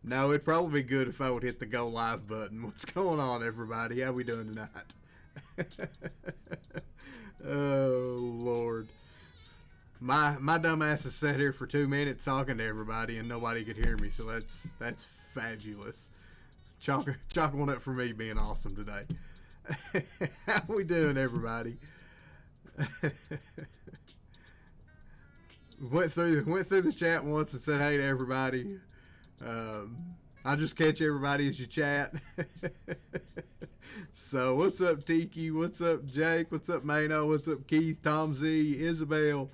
No, it'd probably be good if I would hit the go live button. What's going on, everybody? How we doing tonight? Oh Lord, my dumb ass has sat here for 2 minutes talking to everybody and nobody could hear me. So that's fabulous. Chalk one up for me being awesome today. How we doing, everybody? went through the chat once and said hey to everybody. I'll just catch everybody as you chat. So what's up, Tiki? What's up, Jake? What's up, Mano? What's up, Keith? Tom Z, Isabel,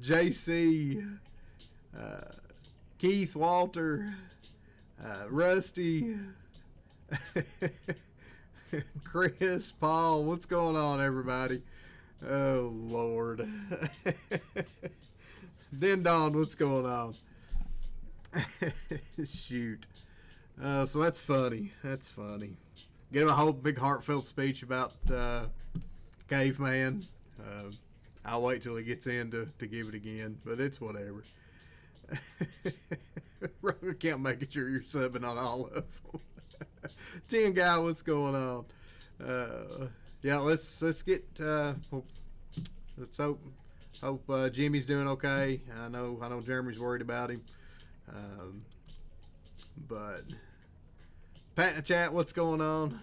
JC, Keith, Walter, Rusty, Chris, Paul. What's going on, everybody? Oh Lord. Then Don, what's going on? Shoot. So that's funny. That's funny. Give him a whole big heartfelt speech about Caveman. I'll wait till he gets in to give it again, but it's whatever. Can't make it sure you're subbing on all of them. 10 guy, what's going on? Yeah, let's get. Let's hope Jimmy's doing okay. I know Jeremy's worried about him. But Pat in the chat, what's going on?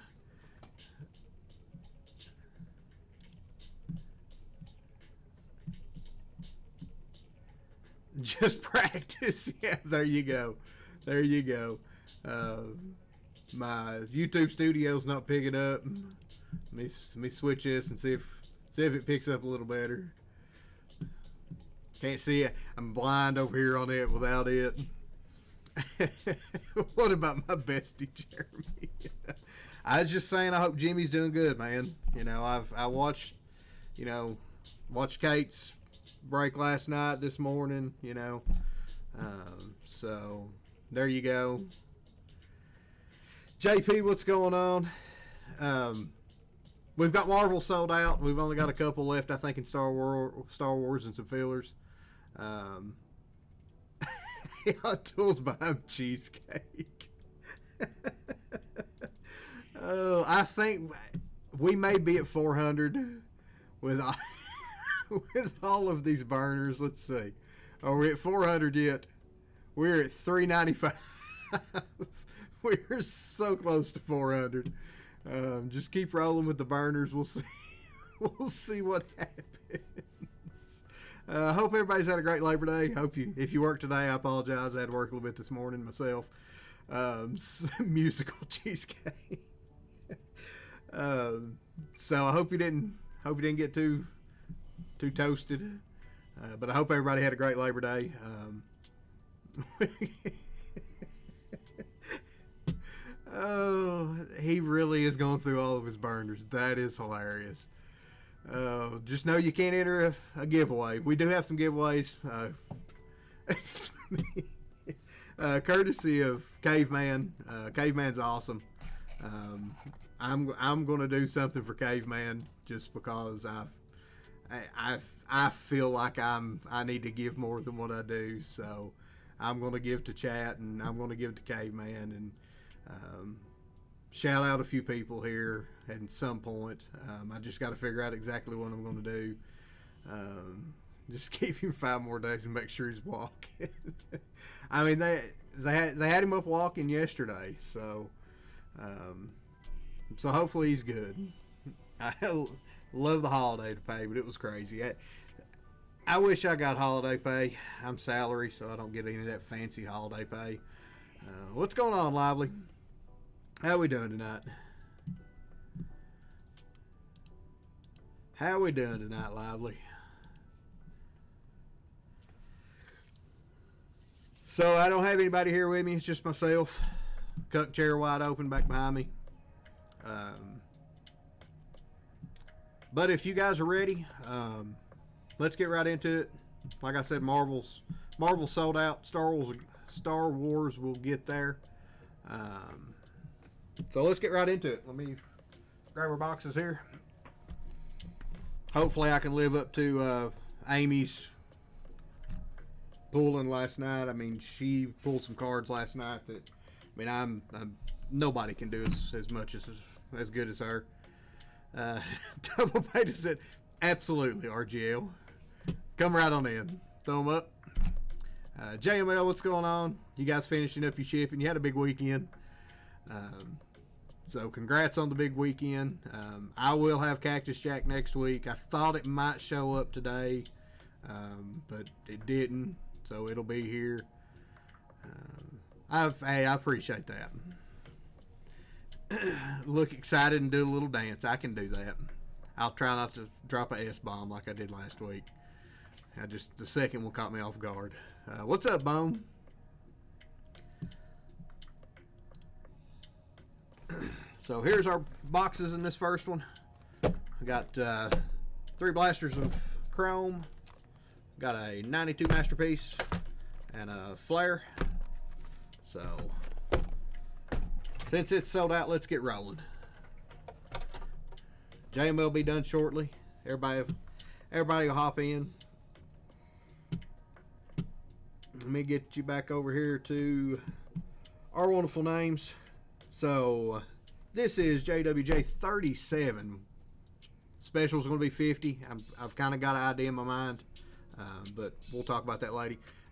Just practice. Yeah, there you go. There you go. My YouTube studio's not picking up. Let me switch this and see if it picks up a little better. Can't see it. I'm blind over here on it without it. What about my bestie Jeremy? I was just saying I hope Jimmy's doing good, man. You know, I watched Kate's break last night, this morning, you know. So there you go. JP, what's going on? We've got Marvel sold out. We've only got a couple left, I think, in Star Wars and some fillers. Hot Tools behind cheesecake. Oh, I think we may be at 400 with all of these burners. Let's see. Are we at 400 yet? We're at 395. We're so close to 400. Just keep rolling with the burners. We'll see. We'll see what happens. I hope everybody's had a great Labor Day. If you work today, I apologize. I had to work a little bit this morning myself. Musical cheesecake. So I hope you didn't get too toasted. But I hope everybody had a great Labor Day. Oh, he really is going through all of his burners. That is hilarious. Just know you can't enter a giveaway. We do have some giveaways. Courtesy of Caveman. Caveman's awesome. I'm going to do something for Caveman just because I feel like I need to give more than what I do. So I'm going to give to chat and I'm going to give to Caveman and shout out a few people here at some point. I just got to figure out exactly what I'm going to do. Just give him 5 more days and make sure he's walking. I mean, they had him up walking yesterday, so hopefully he's good. I love the holiday pay, but it was crazy. I wish I got holiday pay. I'm salary, so I don't get any of that fancy holiday pay. What's going on, Lively? How we doing tonight? How we doing tonight, Lively? So I don't have anybody here with me. It's just myself. Cuck chair wide open back behind me. But if you guys are ready, let's get right into it. Like I said, Marvel sold out. Star Wars will get there. So let's get right into it. Let me grab our boxes here. Hopefully I can live up to Amy's pulling last night. I mean, she pulled some cards last night that, I mean, I'm nobody can do as much as good as her. Double Beta said, absolutely, RGL. Come right on in. Throw them up. JML, what's going on? You guys finishing up your shipping? You had a big weekend. So congrats on the big weekend. I will have Cactus Jack next week. I thought it might show up today, but it didn't. So it'll be here. I appreciate that. Look excited and do a little dance. I can do that. I'll try not to drop a S-bomb like I did last week. The second one caught me off guard. What's up, Bone? So here's our boxes in this first one. We got 3 blasters of chrome. Got a 92 masterpiece and a flare. So since it's sold out, let's get rolling. JM will be done shortly. Everybody will hop in. Let me get you back over here to our wonderful names. So this is JWJ 37. Special's going to be 50. I've kind of got an idea in my mind, but we'll talk about that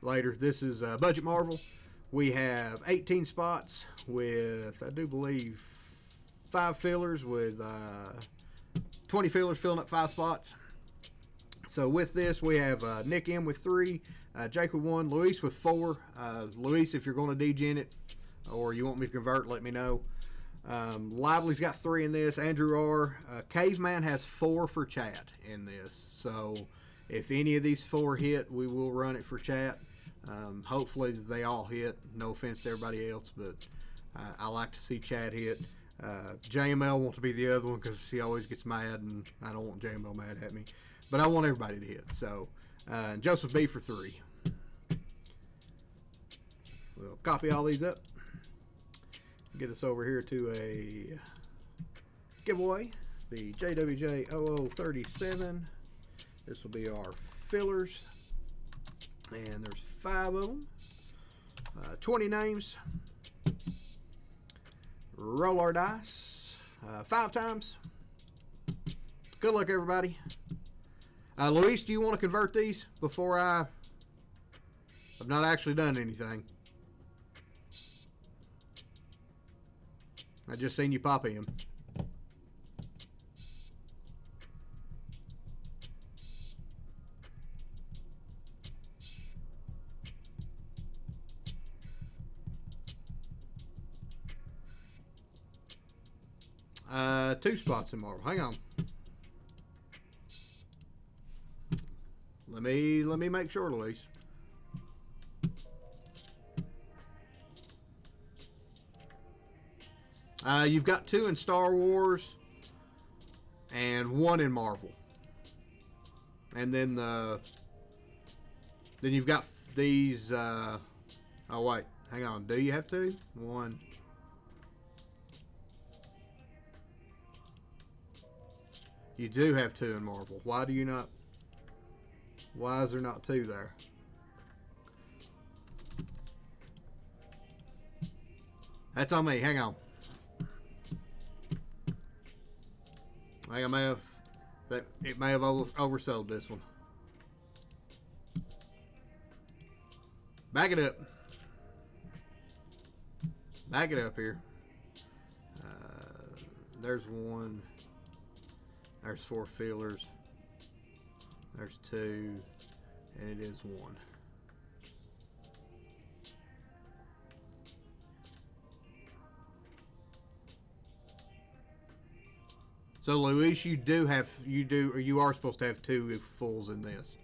later. This is Budget Marvel. We have 18 spots with, I do believe, 5 fillers with 20 fillers filling up 5 spots. So with this, we have Nick M with 3, Jake with 1, Luis with 4. Luis, if you're going to degen it or you want me to convert, let me know. Lively's got 3 in this. Andrew R. Caveman has 4 for chat in this. So if any of these 4 hit, we will run it for chat. Hopefully they all hit. No offense to everybody else, but I like to see chat hit. JML wants to be the other one because he always gets mad, and I don't want JML mad at me. But I want everybody to hit. So Joseph B for 3. We'll copy all these up. Get us over here to a giveaway. The JWJ 0037. This will be our fillers. And there's 5 of them. 20 names. Roll our dice. 5 times. Good luck, everybody. Luis, do you want to convert these before I've not actually done anything? I just seen you pop in. Two spots in Marvel. Hang on. Let me make sure, Luis. You've got 2 in Star Wars and 1 in Marvel. And then you've got these oh wait, hang on. Do you have 2? 1. You do have 2 in Marvel. Why do you not? Why is there not 2 there? That's on me. Hang on. I think it may have oversold this one. Back it up. Back it up here. There's 1. There's 4 fillers. There's 2. And it is 1. So Luis, you are supposed to have 2 fulls in this.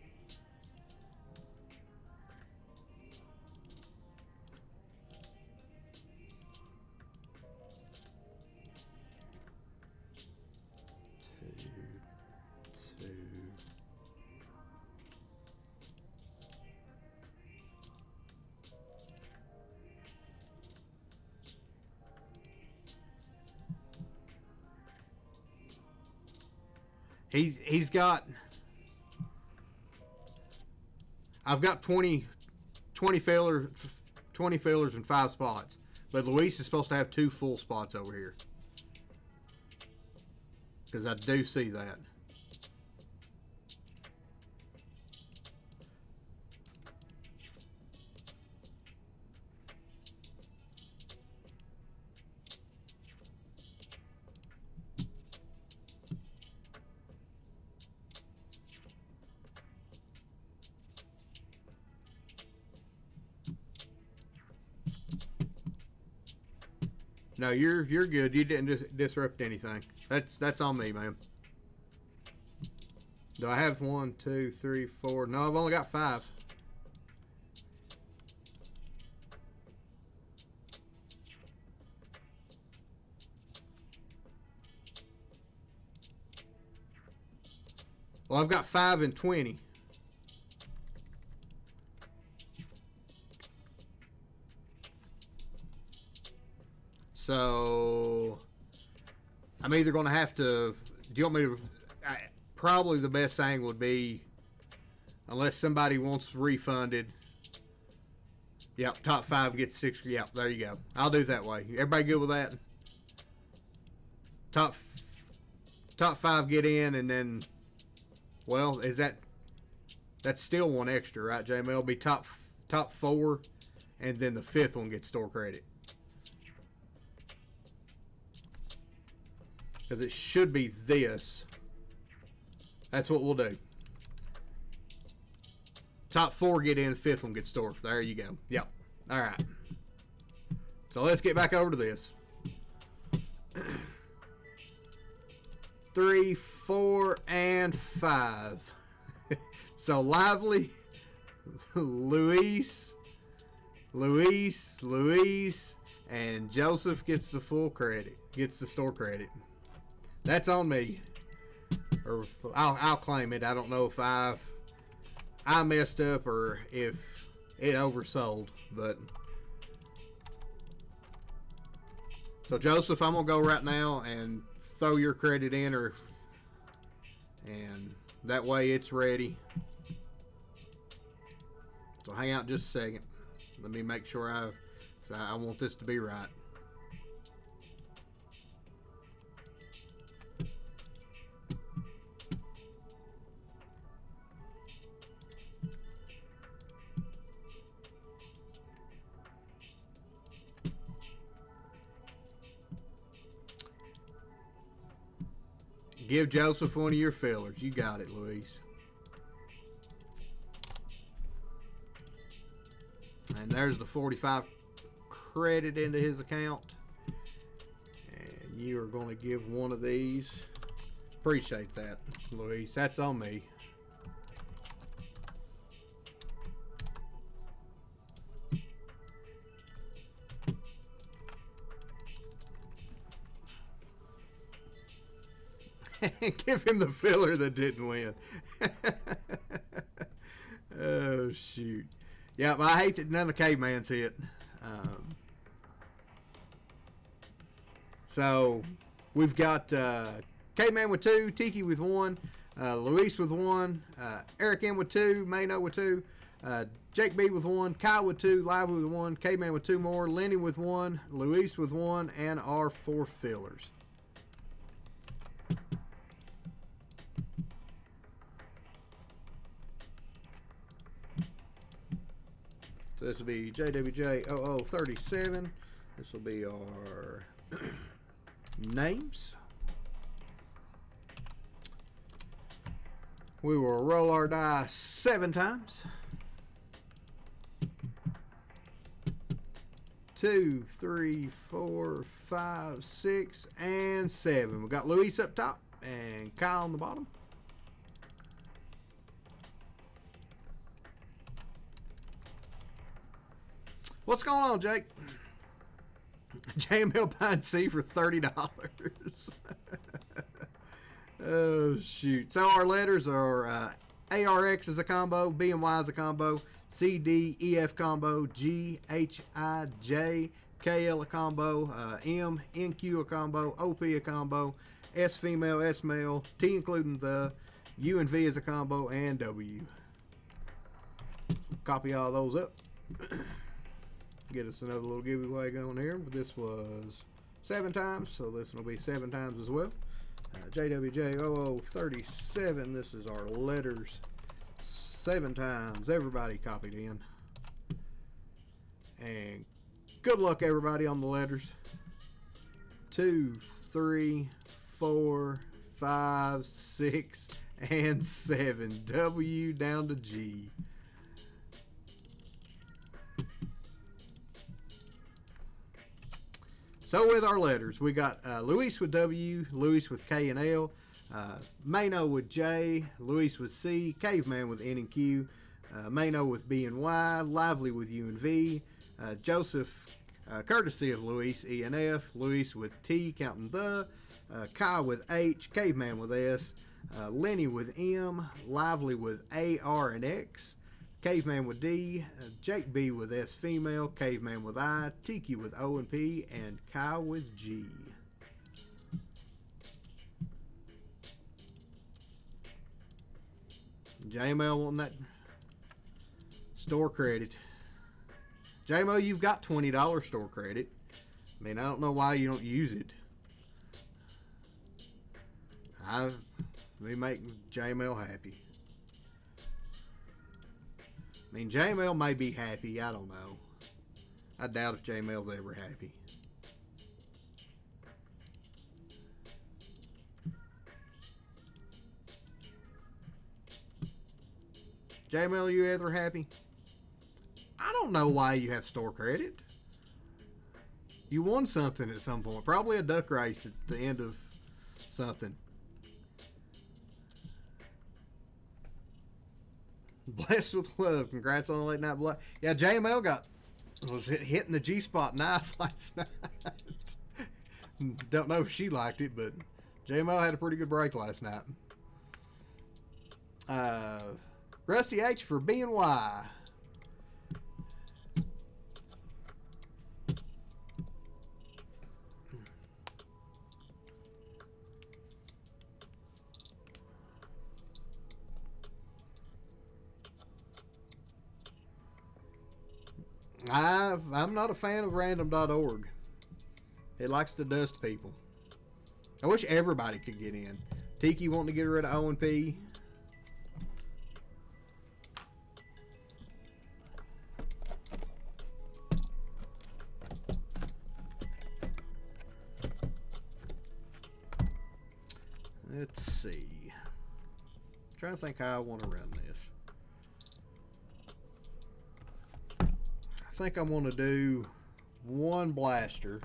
Two. He's got. I've got 20 20 fillers and 5 spots. But Luis is supposed to have 2 full spots over here. Because I do see that. No, you're good. You didn't disrupt anything. That's on me, man. Do I have 1, 2, 3, 4? No, I've only got 5. Well, I've got 5 and 20. So I'm either going to have to. Do you want me to? Probably the best thing would be, unless somebody wants refunded. Yep, top 5 gets 6. Yep, there you go. I'll do it that way. Everybody good with that? Top 5 get in, and then, well, that's still 1 extra, right, JML? It'll be top 4, and then the 5th one gets store credit. Because it should be this. That's what we'll do. Top 4 get in, the 5th one gets stored. There you go. Yep. All right. So let's get back over to this. 3, 4, and 5. So Lively, Luis, and Joseph gets the full credit. Gets the store credit. That's on me. Or I'll claim it. I don't know if I messed up or if it oversold, but so Joseph, I'm gonna go right now and throw your credit in, and that way it's ready. So hang out just a second. Let me make sure I want this to be right. Give Joseph one of your fillers. You got it, Luis. And there's the 45 credit into his account. And you are going to give one of these. Appreciate that, Luis. That's on me. Give him the filler that didn't win. Oh, shoot. Yeah, but I hate that none of the caveman's hit. So we've got Caveman with 2, Tiki with 1, Luis with 1, Eric M with 2, Mano with 2, Jake B with 1, Kyle with 2, Live with 1, Caveman with 2 more, Lenny with 1, Luis with 1, and our 4 fillers. So this will be JWJ0037. This will be our names. We will roll our die 7 times. 2, 3, 4, 5, 6, and 7. We got Luis up top and Kyle on the bottom. What's going on, Jake? JML buying C for $30. Oh, shoot. So our letters are ARX is a combo, B and Y is a combo, C, D, E, F combo, G, H, I, J, K, L a combo, M, N, Q a combo, O, P a combo, S female, S male, T including the, U and V is a combo, and W. Copy all those up. Get us another little giveaway going here. This was 7 times, so this one will be 7 times as well. JWJ0037. This is our letters 7 times. Everybody copied in. And good luck, everybody, on the letters. 2, 3, 4, 5, 6, and 7. W down to G. So with our letters, we got Luis with W, Luis with K and L, Mano with J, Luis with C, Caveman with N and Q, Mano with B and Y, Lively with U and V, Joseph, courtesy of Luis, E and F, Luis with T, counting the, Kyle with H, Caveman with S, Lenny with M, Lively with A, R, and X, Caveman with D, Jake B with S female, Caveman with I, Tiki with O and P, and Kyle with G. JML on that store credit. JMO, you've got $20 store credit. I mean, I don't know why you don't use it. We make JML happy. I mean, JML may be happy. I don't know. I doubt if JML's ever happy. JML, you ever happy? I don't know why you have store credit. You won something at some point. Probably a duck race at the end of something. Blessed with love. Congrats on the late night block. Yeah, JML was hitting the G spot nice last night. Don't know if she liked it, but JML had a pretty good break last night. Rusty H for B and Y. I'm not a fan of random.org. It likes to dust people. I wish everybody could get in. Tiki wanting to get rid of O and P. Let's see. I'm trying to think how I want to run this. I think I want to do one blaster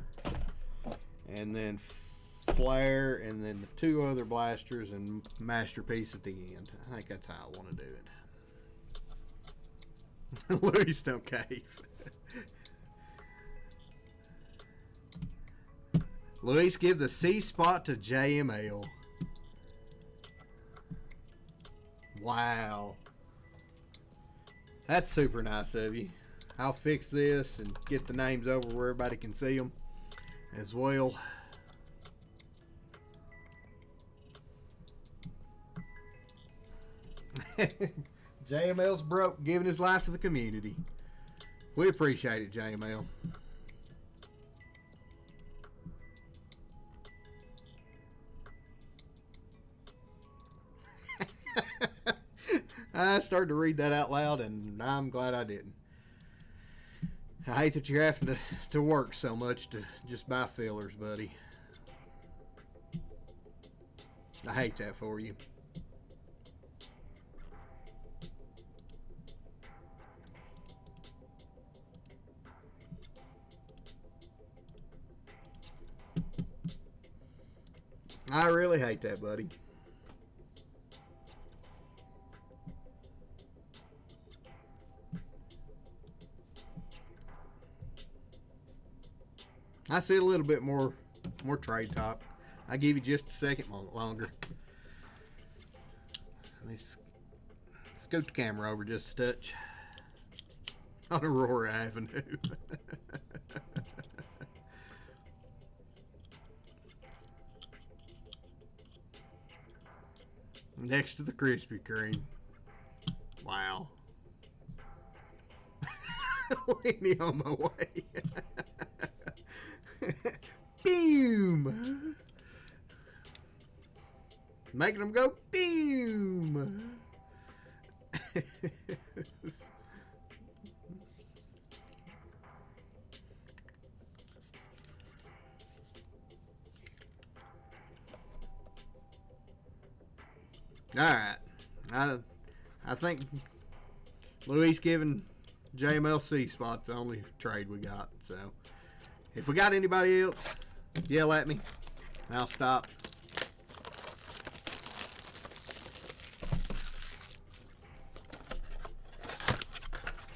and then flare and then the 2 other blasters and masterpiece at the end. I think that's how I want to do it. Louis don't cave. Luis, give the C spot to JML. Wow. That's super nice of you. I'll fix this and get the names over where everybody can see them as well. JML's broke, giving his life to the community. We appreciate it, JML. I started to read that out loud, and I'm glad I didn't. I hate that you're having to work so much to just buy fillers, buddy. I hate that for you. I really hate that, buddy. I see a little bit more trade top. I give you just a second longer. Let's scoot the camera over just a touch on Aurora Avenue. Next to the Krispy Kreme. Wow. Lenny on my way. Boom. Making them go boom. All right. I think Luis giving JMLC spot's the only trade we got. So if we got anybody else, yell at me. I'll stop.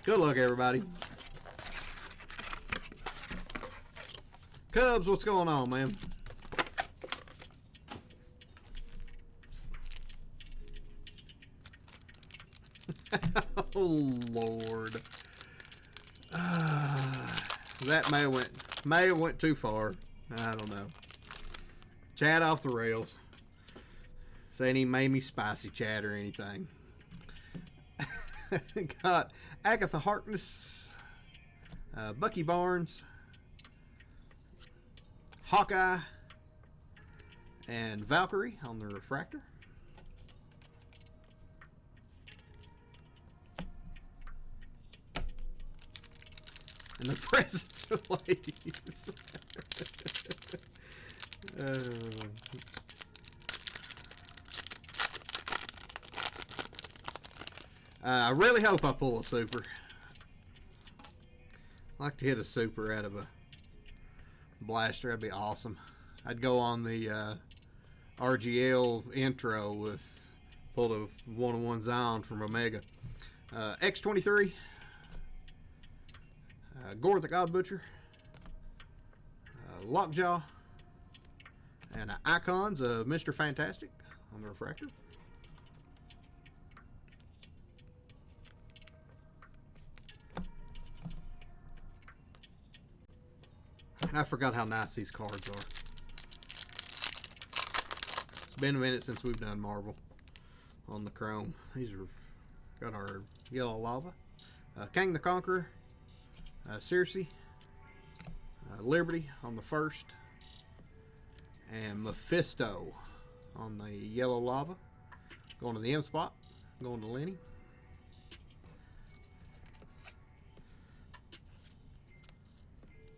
Good luck, everybody. Cubs, what's going on, man? Oh, Lord. That may have went too far. I don't know. Chat off the rails. Saying he made me spicy chat or anything. Got Agatha Harkness, Bucky Barnes, Hawkeye, and Valkyrie on the refractor. And the presents of ladies. I really hope I pull a super. I'd like to hit a super out of a blaster. That'd be awesome. I'd go on the RGL intro with pull a 1-on-1 Zion from Omega. X23. Gore the God Butcher. Lockjaw. And Icons of Mr. Fantastic on the refractor. And I forgot how nice these cards are. It's been a minute since we've done Marvel on the Chrome. These are got our Yellow Lava, Kang the Conqueror, Circe, Liberty on the first, and Mephisto on the Yellow Lava. Going to the M spot, going to Lenny.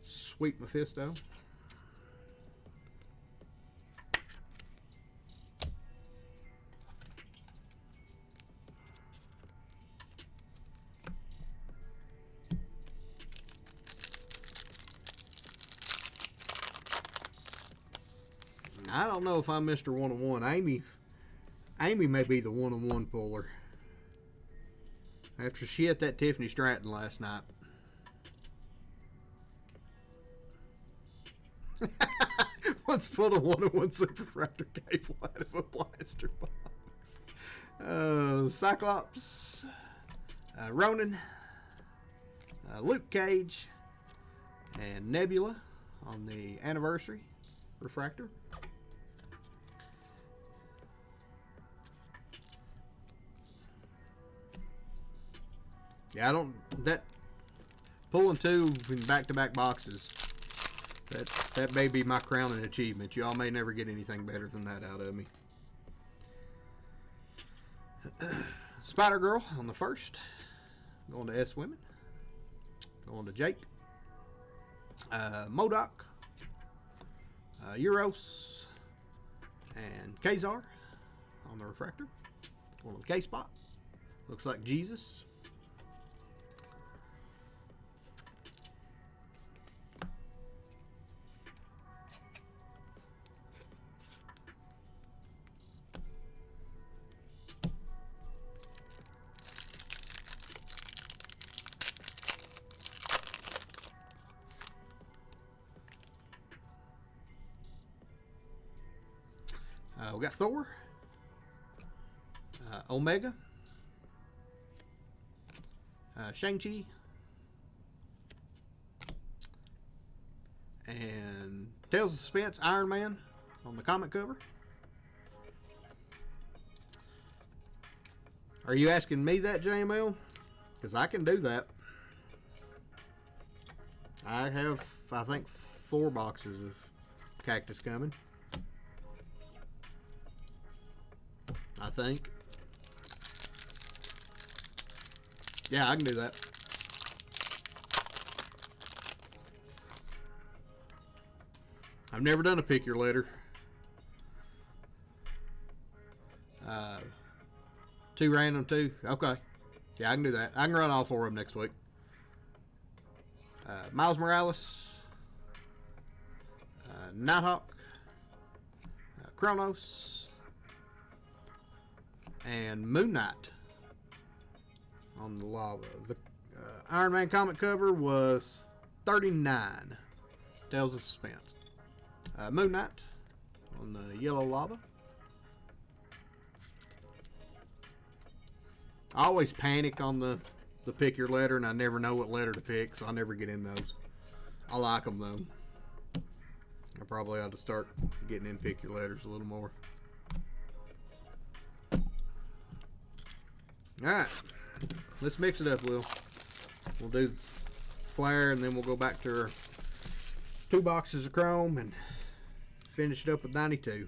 Sweet Mephisto. I don't know if I'm Mr. 1-on-1. Amy may be the 1-on-1 puller. After she hit that Tiffany Stratton last night. Once pulled a 1-on-1 Super Raptor cable out of a blaster box. Cyclops, Ronin, Luke Cage, and Nebula on the anniversary refractor. Yeah, I don't, that pulling two in back-to-back boxes, that may be my crowning achievement. Y'all may never get anything better than that out of me. Spider-Girl on the first. Going to S Women. Going to Jake. MODOK. Euros. And Kazar on the refractor. Going to the K-spot. Looks like Jesus. We got Thor, Omega, Shang-Chi, and Tales of Suspense, Iron Man on the comic cover. Are you asking me that, JML? Because I can do that. I have, I think, 4 boxes of cactus coming. I think. Yeah, I can do that. I've never done a pick your letter. 2 random, 2. Okay. Yeah, I can do that. I can run all 4 of them next week. Miles Morales. Nighthawk. Kronos. And Moon Knight on the lava. The Iron Man comic cover was 39. Tales of Suspense. Moon Knight on the yellow lava. I always panic on the pick your letter, and I never know what letter to pick, so I never get in those. I like them though. I probably ought to start getting in pick your letters a little more. Alright, let's mix it up, Will. We'll do flare, and then we'll go back to our 2 boxes of chrome and finish it up with 92.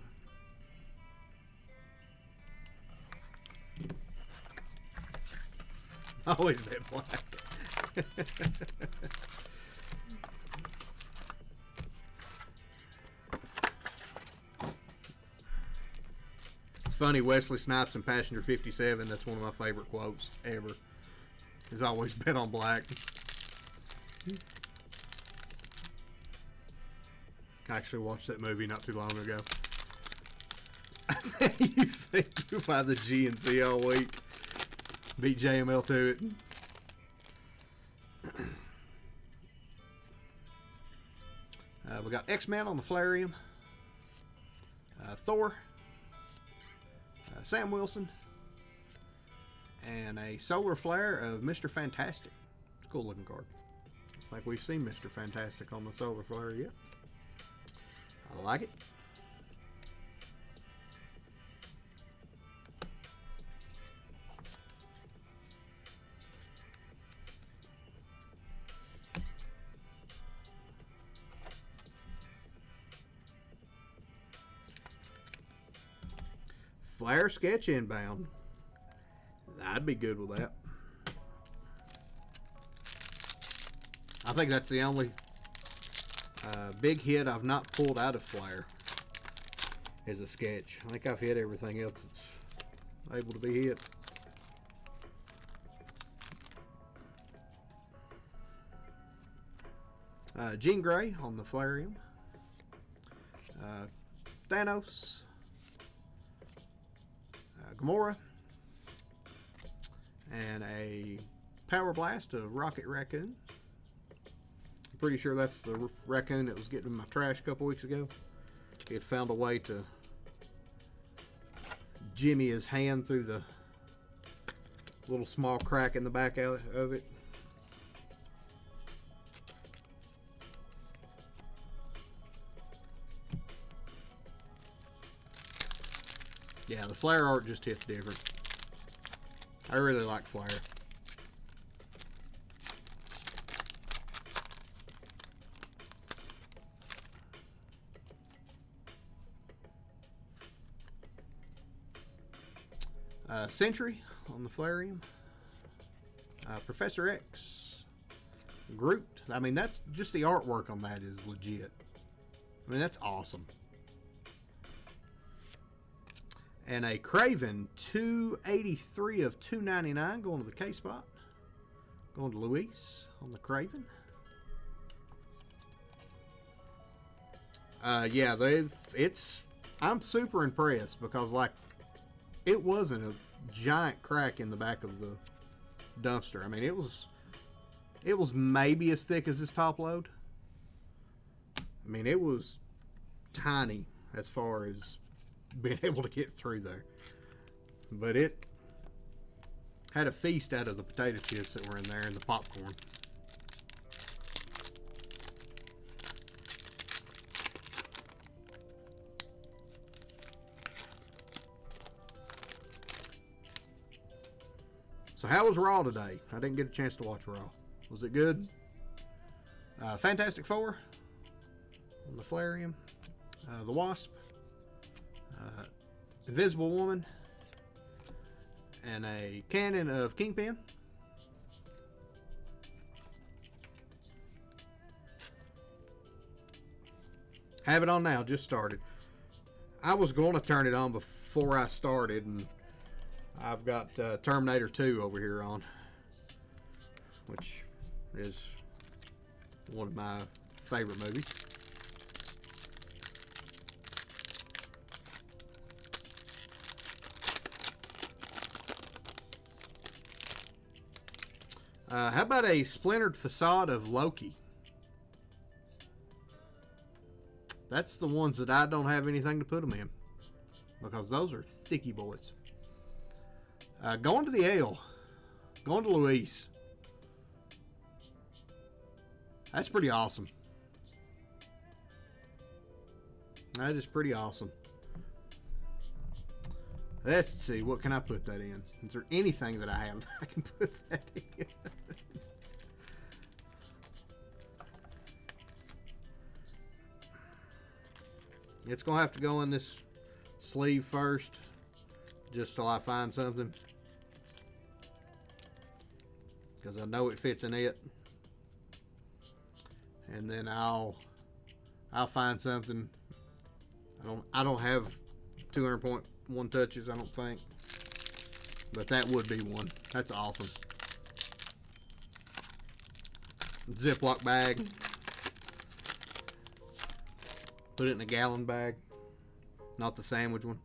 Always that black. It's funny, Wesley Snipes in Passenger 57, that's one of my favorite quotes ever. He's always bet on black. I actually watched that movie not too long ago. You think you buy the GNC all week? Beat JML to it. We got X-Men on the Flarium. Thor. Sam Wilson. And a solar flare of Mr. Fantastic. It's a cool looking card. I think we've seen Mr. Fantastic on the solar flare yet. I like it. Flare sketch inbound. I'd be good with that. I think that's the only big hit I've not pulled out of flare is a sketch. I think I've hit everything else that's able to be hit. Jean Grey on the Flarium. Thanos. Gamora. And a Power Blast of Rocket Raccoon. I'm pretty sure that's the raccoon that was getting in my trash a couple weeks ago. He had found a way to jimmy his hand through the little small crack in the back of it. Yeah, the flare art just hits different. I really like flare. Sentry on the Flarium. Professor X. Groot. I mean, that's just the artwork on that is legit. I mean, that's awesome. And a Craven 283 of 299 going to the K spot. Going to Luis on the Craven. Yeah, I'm super impressed because like it wasn't a giant crack in the back of the dumpster. I mean, it was maybe as thick as this top load. I mean, it was tiny as far as being able to get through there. But it had a feast out of the potato chips that were in there and the popcorn. So how was Raw today? I didn't get a chance to watch Raw. Was it good? Fantastic Four on the Flarium. The Wasp. Invisible Woman. And a cannon of Kingpin. Have it on now, just started. I was going to turn it on before I started, and I've got Terminator 2 over here on, which is one of my favorite movies. How about a splintered facade of Loki? That's the ones that I don't have anything to put them in, because those are thicky boys. Going to the L. Going to Luis. That's pretty awesome. That is pretty awesome. Let's see, what can I put that in? Is there anything that I have that I can put that in? It's going to have to go in this sleeve first, just till I find something, because I know it fits in it. And then I'll find something. I don't have 200.1 touches, I don't think, but that would be one. That's awesome. Ziploc bag. Put it in a gallon bag, not the sandwich one.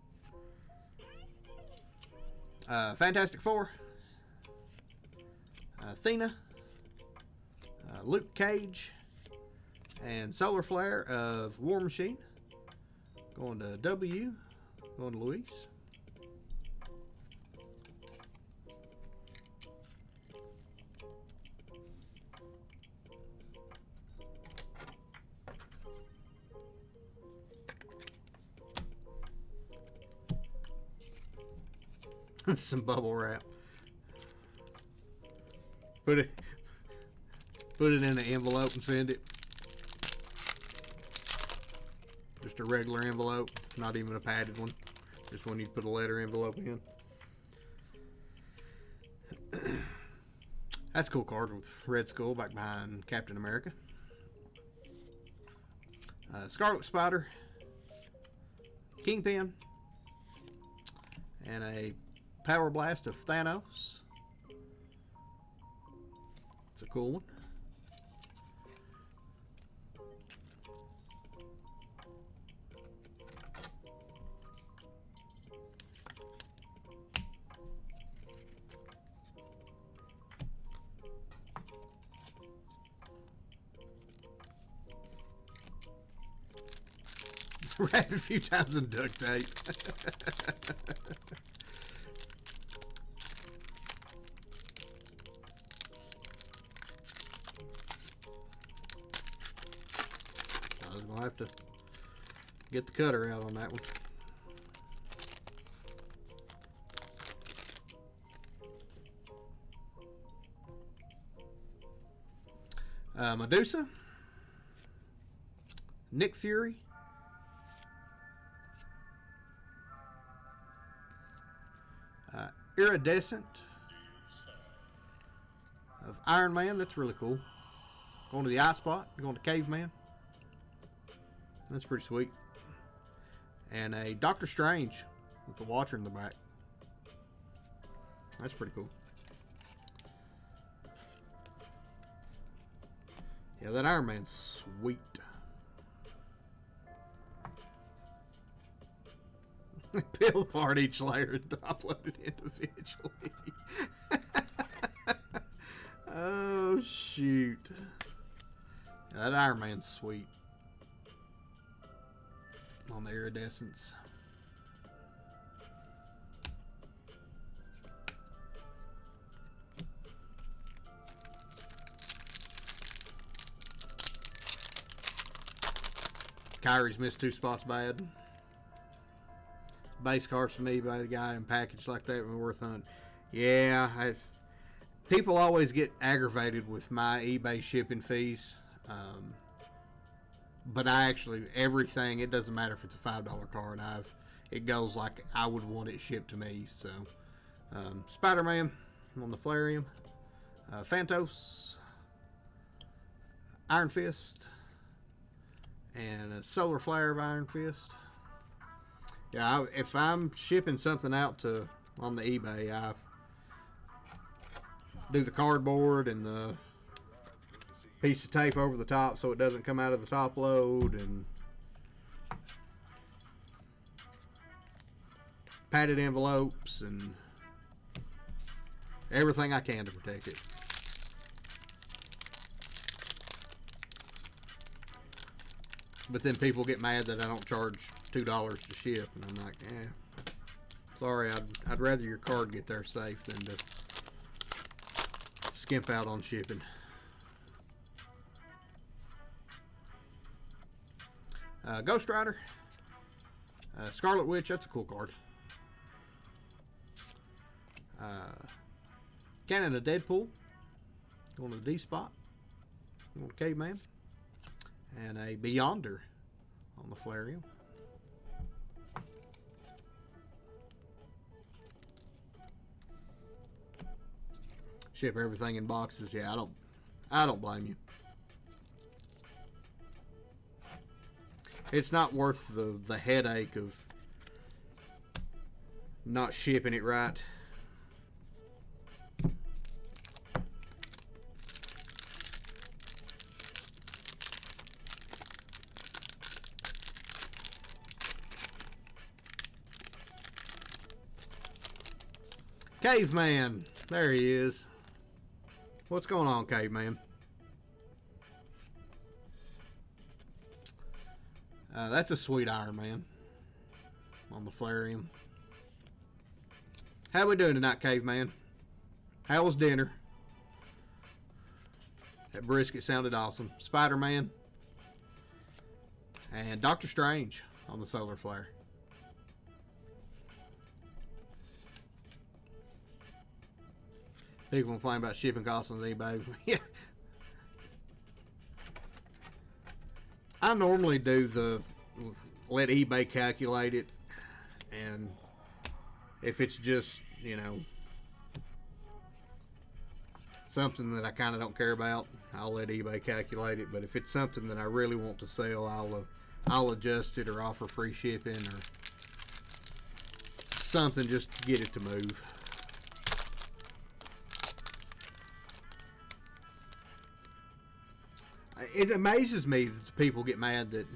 Fantastic Four. Athena. Luke Cage. And Solar Flare of War Machine. Going to W. Going to Luis. Some bubble wrap. Put it in an envelope and send it. Just a regular envelope, not even a padded one. Just one you put a letter envelope in. That's a cool card with Red Skull back behind Captain America. Scarlet Spider. Kingpin. And a Power Blast of Thanos. It's a cool one. Wrapped a few times in duct tape. I was going to have to get the cutter out on that one. Medusa. Nick Fury. Iridescent of Iron Man. That's really cool. Going to the Eye Spot. Going to Caveman. That's pretty sweet. And a Doctor Strange with the Watcher in the back. That's pretty cool. Yeah, that Iron Man's sweet. Peel apart each layer and upload it individually. Oh, shoot. Yeah, that Iron Man's sweet. On the iridescence. Kyrie's missed 2 spots bad. Base cards from eBay, the guy in package like that were worth hunting. Yeah, people always get aggravated with my eBay shipping fees. But I actually, everything, it doesn't matter if it's a $5 card. It goes like I would want it shipped to me. So, Spider-Man on the Flarium, Phantos, Iron Fist, and a Solar Flare of Iron Fist. Yeah, if I'm shipping something out on the eBay, I do the cardboard and the piece of tape over the top so it doesn't come out of the top load, and padded envelopes and everything I can to protect it. But then people get mad that I don't charge $2 to ship, and I'm like, sorry, I'd rather your card get there safe than to skimp out on shipping. Ghost Rider, Scarlet Witch, that's a cool card. Cannon of Deadpool, going to the D spot, going to Caveman, and a Beyonder on the Flarium. Ship everything in boxes. Yeah, I don't blame you. It's not worth the headache of not shipping it right. Caveman, there he is. What's going on, Caveman? That's a sweet Iron Man on the Flarium. How we doing tonight, Caveman? How was dinner? That brisket sounded awesome. Spider-Man and Doctor Strange on the Solar Flare. People complain about shipping costs on eBay. Yeah. I normally do let eBay calculate it, and if it's just, something that I kind of don't care about, I'll let eBay calculate it. But if it's something that I really want to sell, I'll adjust it or offer free shipping or something just to get it to move. It amazes me that people get mad that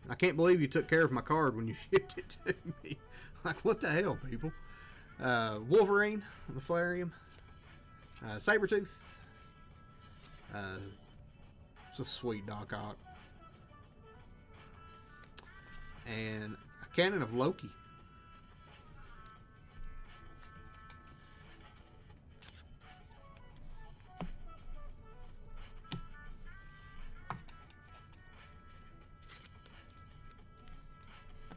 I can't believe you took care of my card when you shipped it to me. Like, what the hell, people? Wolverine on the Flarium. Sabretooth. It's a sweet Doc Ock. And a Cannon of Loki.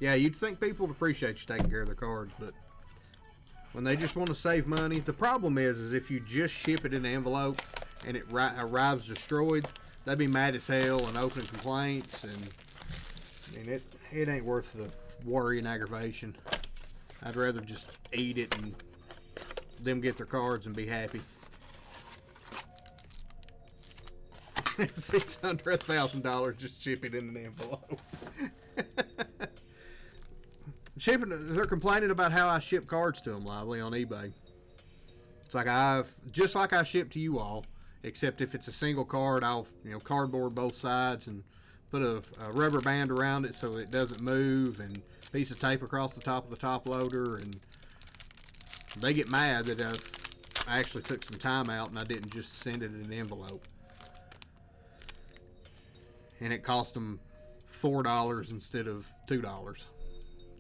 Yeah, you'd think people would appreciate you taking care of their cards, but when they just want to save money, the problem is if you just ship it in an envelope and it arrives destroyed, they'd be mad as hell and opening complaints, and it ain't worth the worry and aggravation. I'd rather just eat it and them get their cards and be happy. If it's under $1,000, just ship it in an envelope. Shipping, they're complaining about how I ship cards to them, Lively, on eBay. It's like just like I ship to you all, except if it's a single card, I'll cardboard both sides and put a rubber band around it so it doesn't move, and a piece of tape across the top of the top loader, and they get mad that I actually took some time out and I didn't just send it in an envelope. And it cost them $4 instead of $2.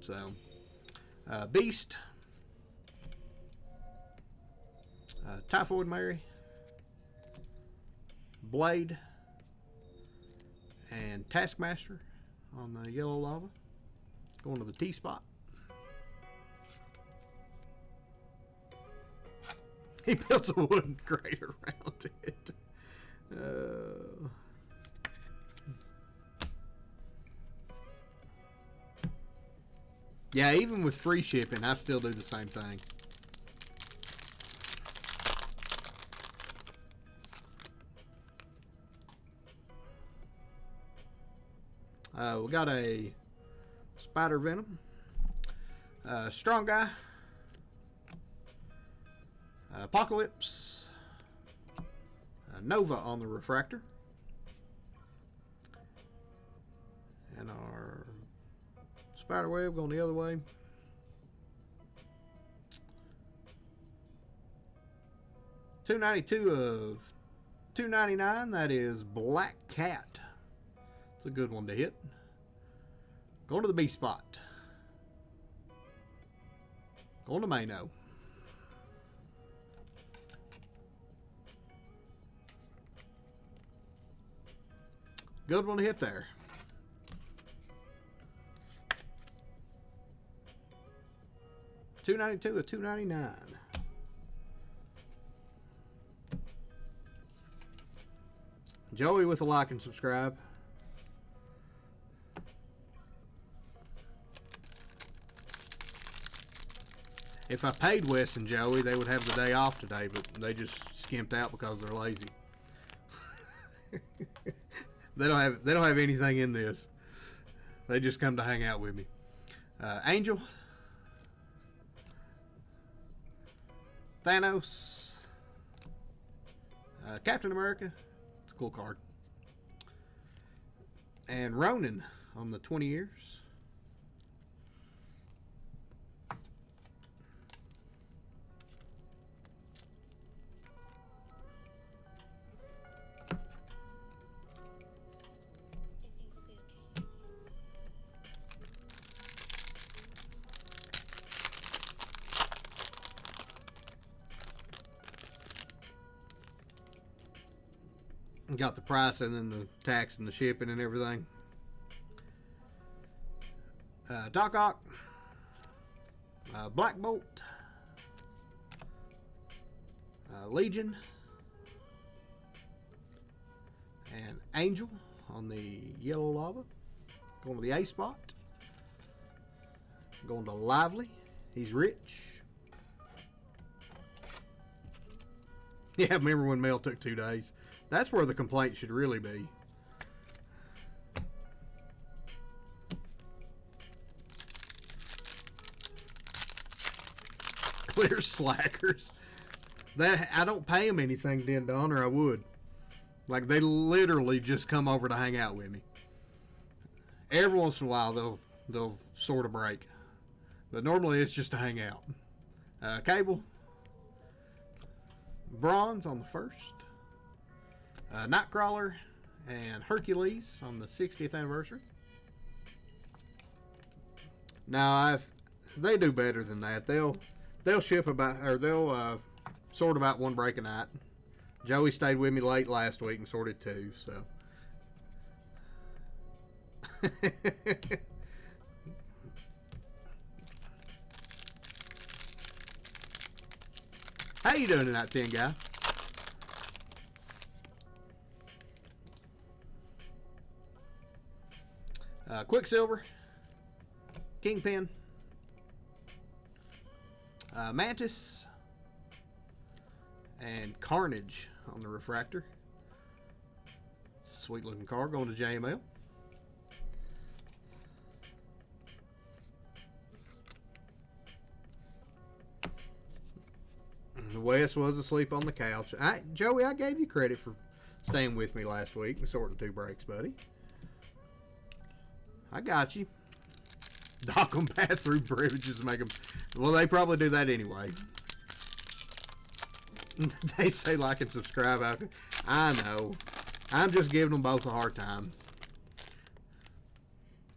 So, Beast, Typhoid Mary, Blade, and Taskmaster on the Yellow Lava. Going to the T spot. He built a wooden crate around it. Yeah, even with free shipping, I still do the same thing. We got a Spider Venom, Strong Guy, Apocalypse, Nova on the refractor, and our Spiderweb going the other way. $2.92 of $2.99. That is Black Cat. It's a good one to hit. Going to the B spot. Going to Mano. Good one to hit there. $2.92 of $2.99. Joey with a like and subscribe. If I paid Wes and Joey, they would have the day off today, but they just skimped out because they're lazy. They don't have anything in this. They just come to hang out with me. Angel, Thanos, Captain America. It's a cool card. And Ronin on the 20 years. Got the price and then the tax and the shipping and everything. Doc Ock, Black Bolt, Legion, and Angel on the Yellow Lava. Going to the A spot. Going to Lively. He's rich. Yeah, remember when mail took 2 days? That's where the complaint should really be. Clear slackers. That I don't pay them anything, Den Don, or I would. Like, they literally just come over to hang out with me. Every once in a while, they'll sort of break, but normally it's just to hang out. Cable, Bronze on the first. Nightcrawler and Hercules on the 60th anniversary. Now they do better than that. They'll ship about, or they'll sort about 1 break a night. Joey stayed with me late last week and sorted 2. So how you doing tonight, Tin Guy? Quicksilver, Kingpin, Mantis, and Carnage on the refractor. Sweet looking card. Going to JML. Wes was asleep on the couch. Joey, I gave you credit for staying with me last week and sorting 2 breaks, buddy. I got you. Dock them bathroom privileges make them. Well, they probably do that anyway. They say like and subscribe after. I know. I'm just giving them both a hard time.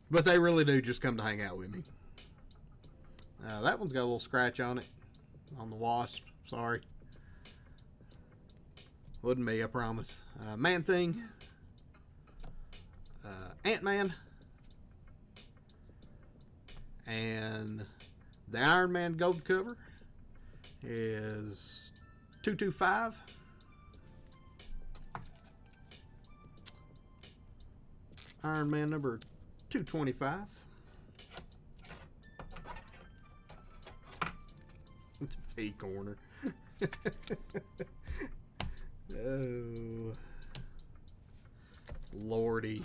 But they really do just come to hang out with me. That one's got a little scratch on it. On the wasp. Sorry. Wasn't me, I promise. Man-Thing. Ant-Man. And the Iron Man gold cover is 225. Iron Man number 225. T-corner. Oh, Lordy.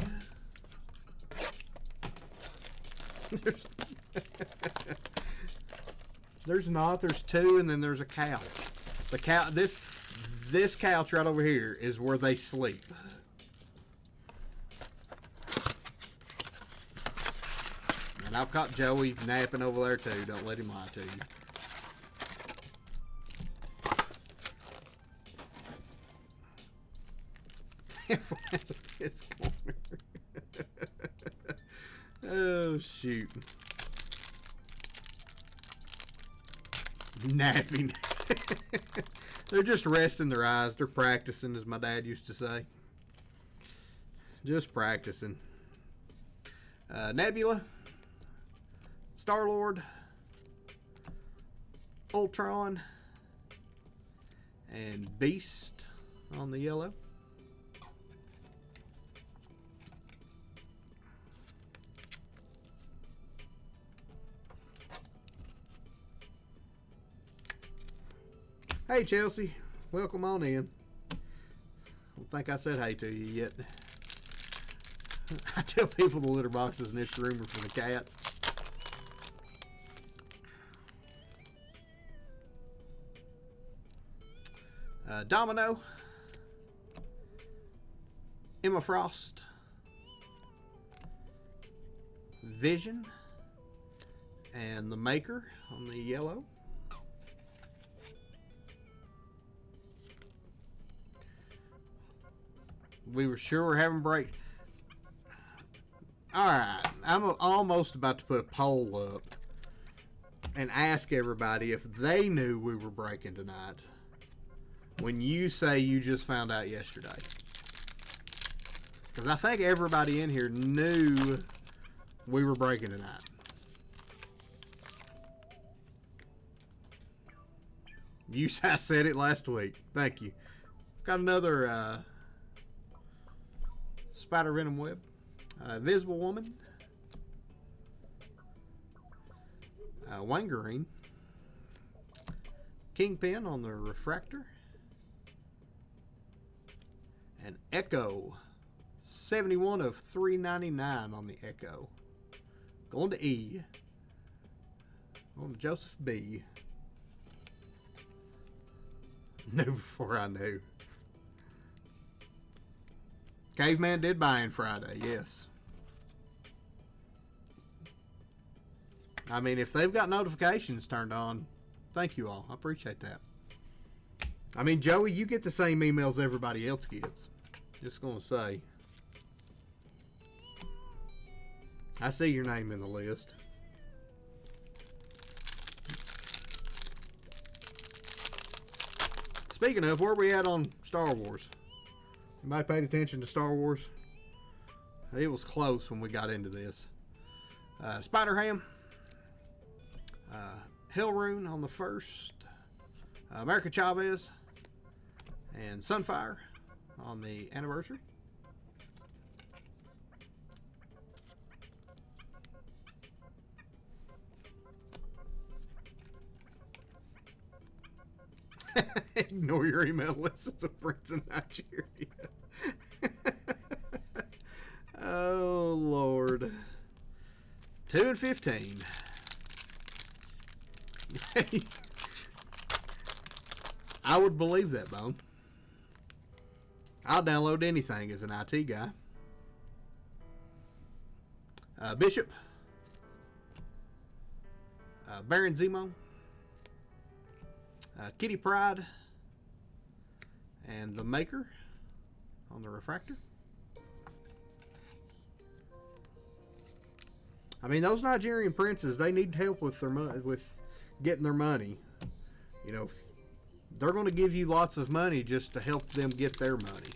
There's not. There's two, and then there's a couch. The couch. This couch right over here is where they sleep. And I've caught Joey napping over there too. Don't let him lie to you. This corner. Oh shoot. Napping. They're just resting their eyes. They're practicing, as my dad used to say. Just practicing. Nebula, Star-Lord, Ultron, and Beast on the yellow. Hey Chelsea, welcome on in. Don't think I said hey to you yet. I tell people the litter box is an extra roomer for the cats. Domino, Emma Frost, Vision, and the Maker on the yellow. We were sure having break. Alright, I'm almost about to put a poll up and ask everybody if they knew we were breaking tonight when you say you just found out yesterday. Because I think everybody in here knew we were breaking tonight. I said it last week. Thank you. Got another Spider Venom Web. Invisible Woman. Wangerine. Kingpin on the Refractor. And Echo. 71 of 399 on the Echo. Going to E. Going to Joseph B. Knew before I knew. Caveman did buy in Friday, yes. I mean, if they've got notifications turned on, thank you all. I appreciate that. I mean, Joey, you get the same emails everybody else gets. Just going to say. I see your name in the list. Speaking of, where are we at on Star Wars? Anybody paid attention to Star Wars? It was close when we got into this. Spider-Ham. Hellrune on the first. America Chavez. And Sunfire on the anniversary. Ignore your email list. It's a Prince in Nigeria. Oh, Lord. 2 and 15. I would believe that, Bone. I'll download anything as an IT guy. Bishop. Baron Zemo. Kitty Pryde. And the Maker on the Refractor. I mean, those Nigerian princes, they need help with their with getting their money. You know, they're going to give you lots of money just to help them get their money.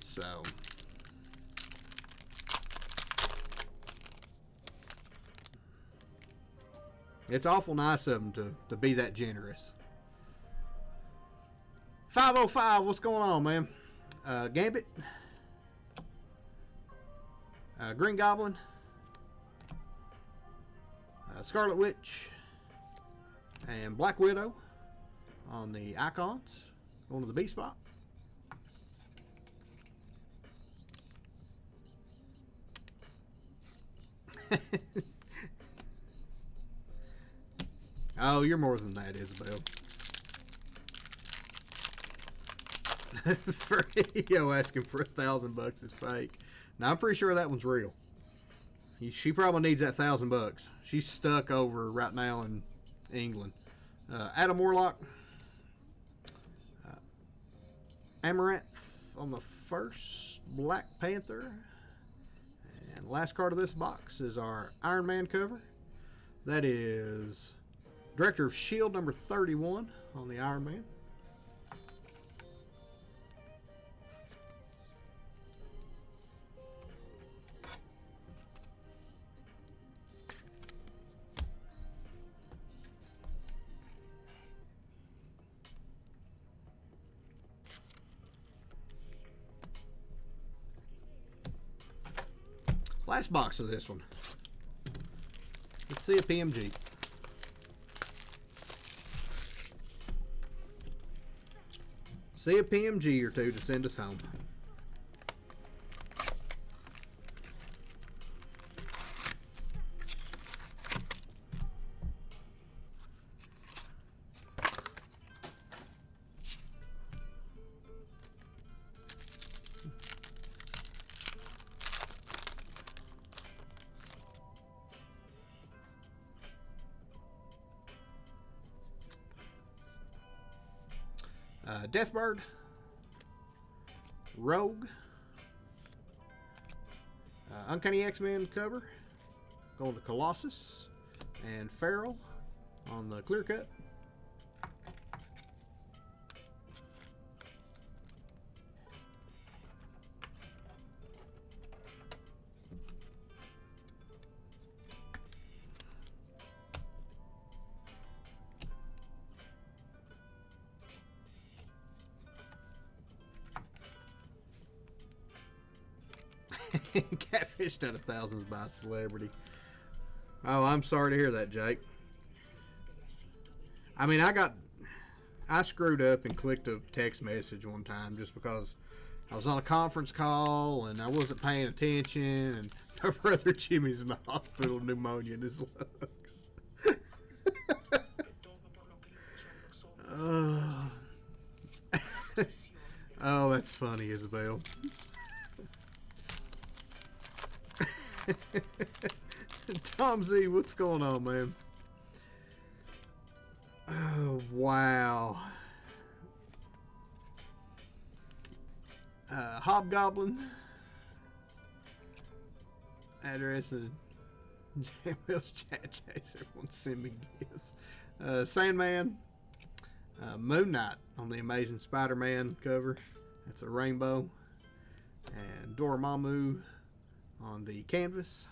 So, it's awful nice of them to be that generous. 505, what's going on, man? Gambit. Green Goblin. Scarlet Witch. And Black Widow on the icons, going to the B spot. Oh, you're more than that, Isabel. Yo, asking for $1,000 is fake. Now I'm pretty sure that one's real. She probably needs that $1,000. She's stuck over right now in England. Adam Warlock, Amaranth on the first, Black Panther, and last card of this box is our Iron Man cover. That is Director of S.H.I.E.L.D. number 31 on the Iron Man. Last box of this one. Let's see a PMG. See a PMG or two to send us home. Deathbird, Rogue, Uncanny X-Men cover, going to Colossus, and Feral on the clear cut. Catfished out of thousands by a celebrity. Oh, I'm sorry to hear that, Jake. I mean, I screwed up and clicked a text message one time just because I was on a conference call and I wasn't paying attention, and our brother Jimmy's in the hospital with pneumonia in his lungs. Oh, that's funny, Isabel. Tom Z, what's going on, man? Oh, wow. Hobgoblin. Address of JML's chat chaser. Everyone send me gifts. Sandman. Moon Knight on the Amazing Spider-Man cover. That's a rainbow. And Dormammu on the canvas.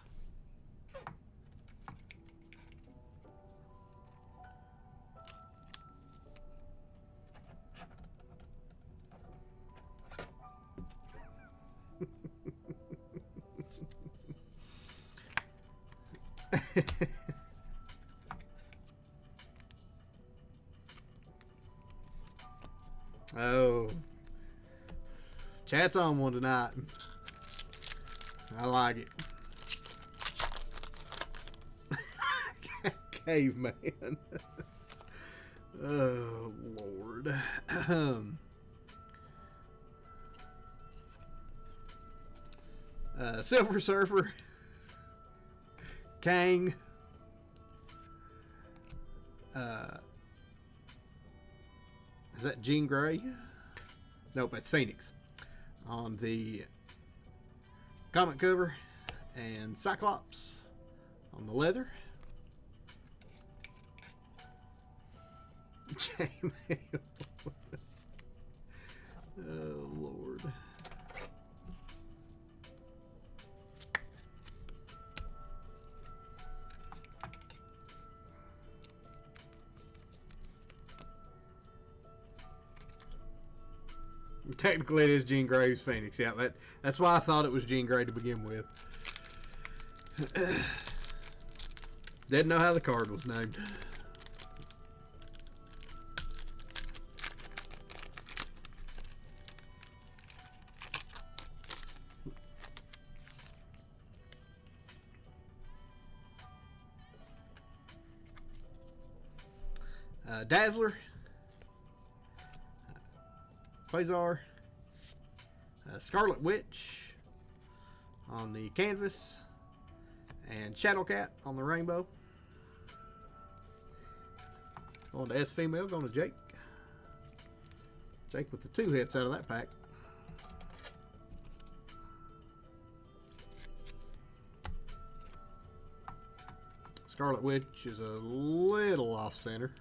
Oh, chat's on one tonight. I like it. Caveman. Oh, Lord. Silver Surfer. Kang. Is that Jean Grey? Nope, that's Phoenix on the comic cover, and Cyclops on the leather. J-Mail. Oh, Lord. Technically, it is Jean Grey's Phoenix. Yeah, that's why I thought it was Jean Grey to begin with. Didn't know how the card was named. Dazzler, Quasar, Scarlet Witch on the canvas, and Shadowcat on the rainbow. Going to S female, going to Jake. Jake with the 2 hits out of that pack. Scarlet Witch is a little off center.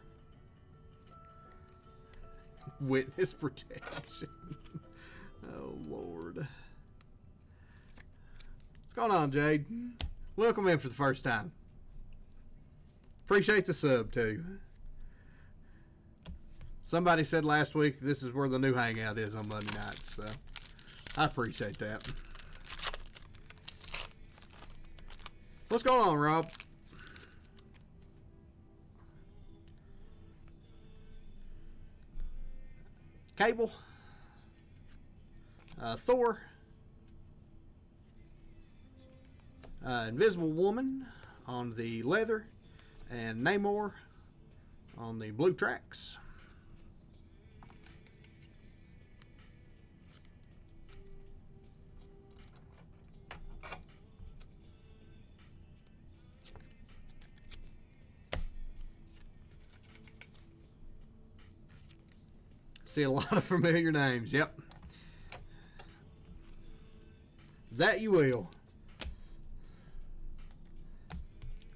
Witness protection. Oh, Lord. What's going on, Jade? Welcome in for the first time. Appreciate the sub, too. Somebody said last week this is where the new hangout is on Monday nights, so I appreciate that. What's going on, Rob? Cable, Thor, Invisible Woman on the leather, and Namor on the blue tracks. See a lot of familiar names. Yep. That you will.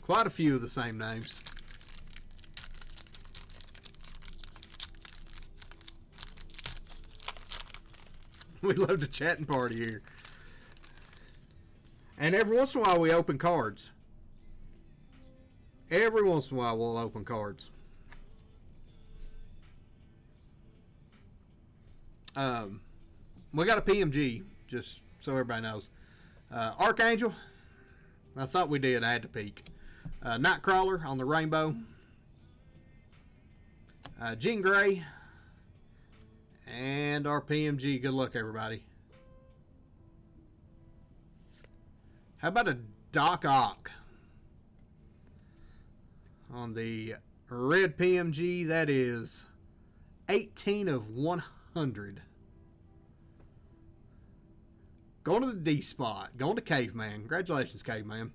Quite a few of the same names. We love to chat and party here. And every once in a while we open cards. Every once in a while we'll open cards. We got a PMG, just so everybody knows. Archangel, I thought we did. I had to peek. Nightcrawler on the rainbow. Jean Grey. And our PMG. Good luck, everybody. How about a Doc Ock on the red PMG? That is 18 of 100. Going to the D spot. Going to Caveman. Congratulations, Caveman.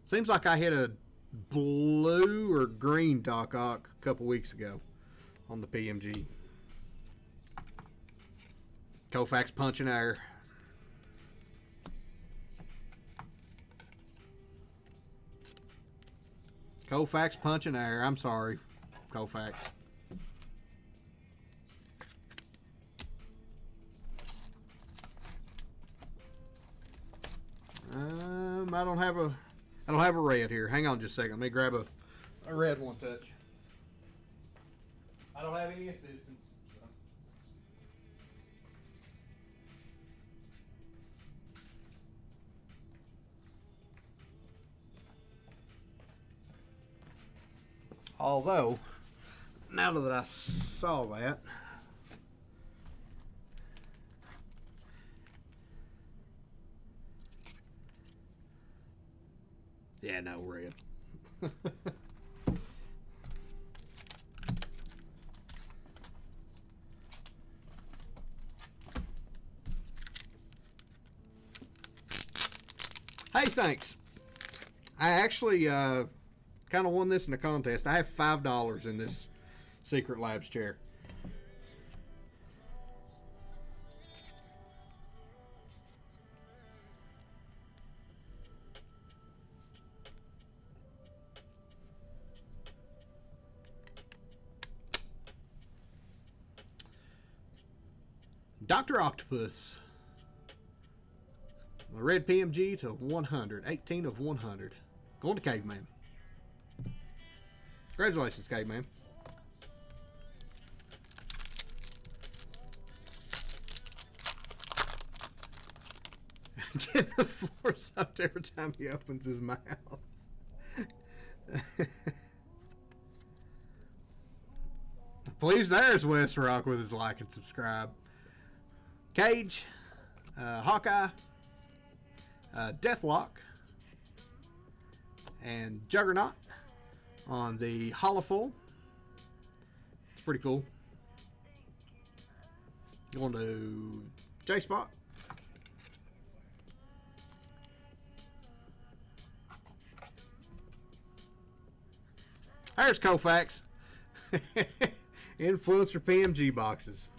Seems like I hit a blue or green Doc Ock a couple weeks ago on the PMG. Koufax punching air. Koufax punching air. I'm sorry, Koufax. I don't have a red here. Hang on just a second. Let me grab a red one touch. I don't have any assistance. So. Although, now that I saw that, yeah, no red. Hey, thanks. I actually kind of won this in a contest. I have $5 in this Secret Labs chair. Dr. Octopus. The red PMG to 100. 18 of 100. Going to Caveman. Congratulations, Caveman. Get the floor soft every time he opens his mouth. Please, there's West Rock with his like and subscribe. Cage, Hawkeye, Deathlock, and Juggernaut on the holofoil. It's pretty cool. Going to J-Spot. There's Koufax. Influencer PMG boxes.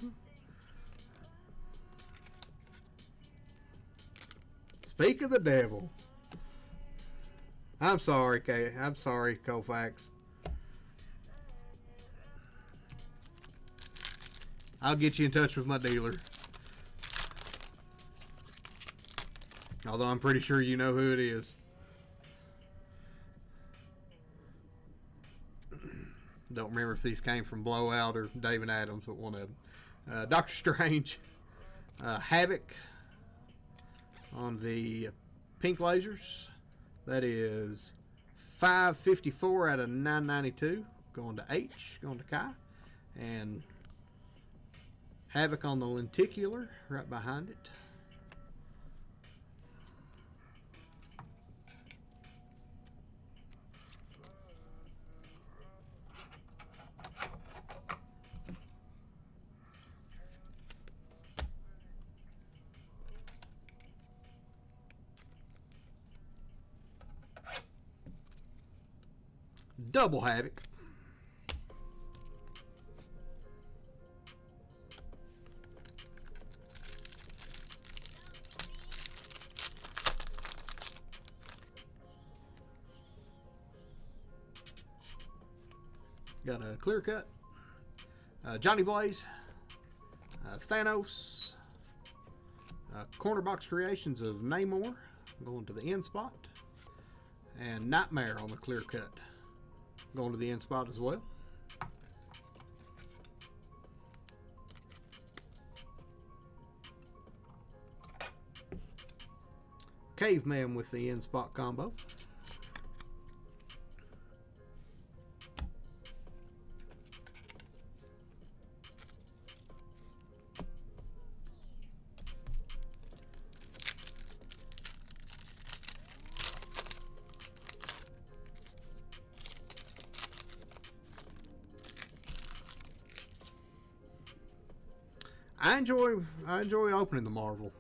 Speak of the devil. I'm sorry, Kay. I'm sorry, Koufax. I'll get you in touch with my dealer. Although I'm pretty sure you know who it is. Don't remember if these came from Blowout or David Adams, but one of them. Doctor Strange. Havoc on the pink lasers. That is 554 out of 992. Going to H, going to Kai. And Havoc on the lenticular right behind it. Double Havoc. Got a clear cut. Johnny Blaze. Thanos. Corner box creations of Namor. Going to the end spot. And Nightmare on the clear cut. Going to the end spot as well. Caveman with the end spot combo. I enjoy opening the Marvel.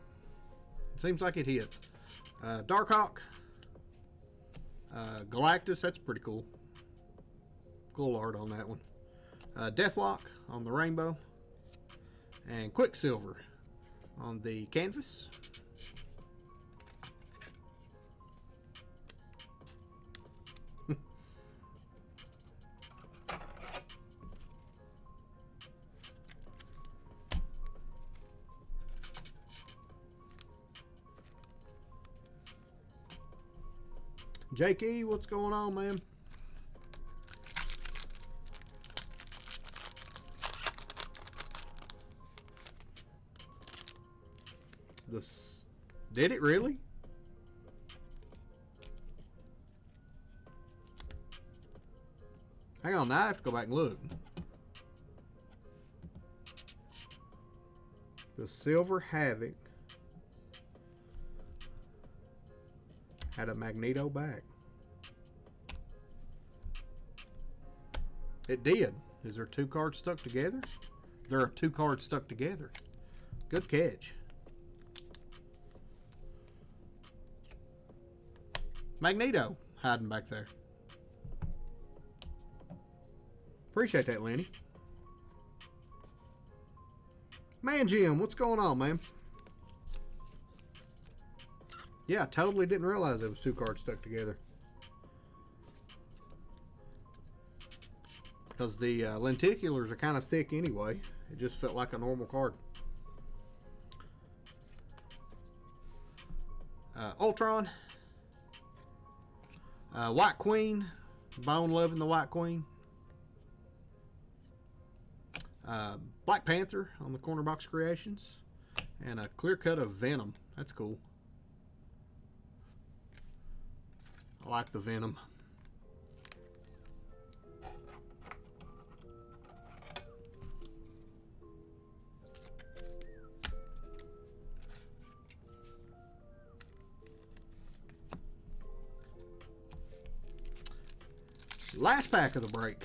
It seems like it hits. Darkhawk, Galactus, that's pretty cool. Cool art on that one. Deathlock on the rainbow, and Quicksilver on the canvas. Jake E, what's going on, man? This did it really? Hang on, now I have to go back and look. The Silver Havoc had a Magneto back. It did. Is there two cards stuck together? There are two cards stuck together. Good catch. Magneto hiding back there. Appreciate that, Lenny. Man, Jim, what's going on, man? Yeah, I totally didn't realize there was two cards stuck together. Because the lenticulars are kind of thick anyway. It just felt like a normal card. Ultron. White Queen. Bone loving the White Queen. Black Panther on the corner box creations. And a clear cut of Venom. That's cool. I like the Venom. Last pack of the break.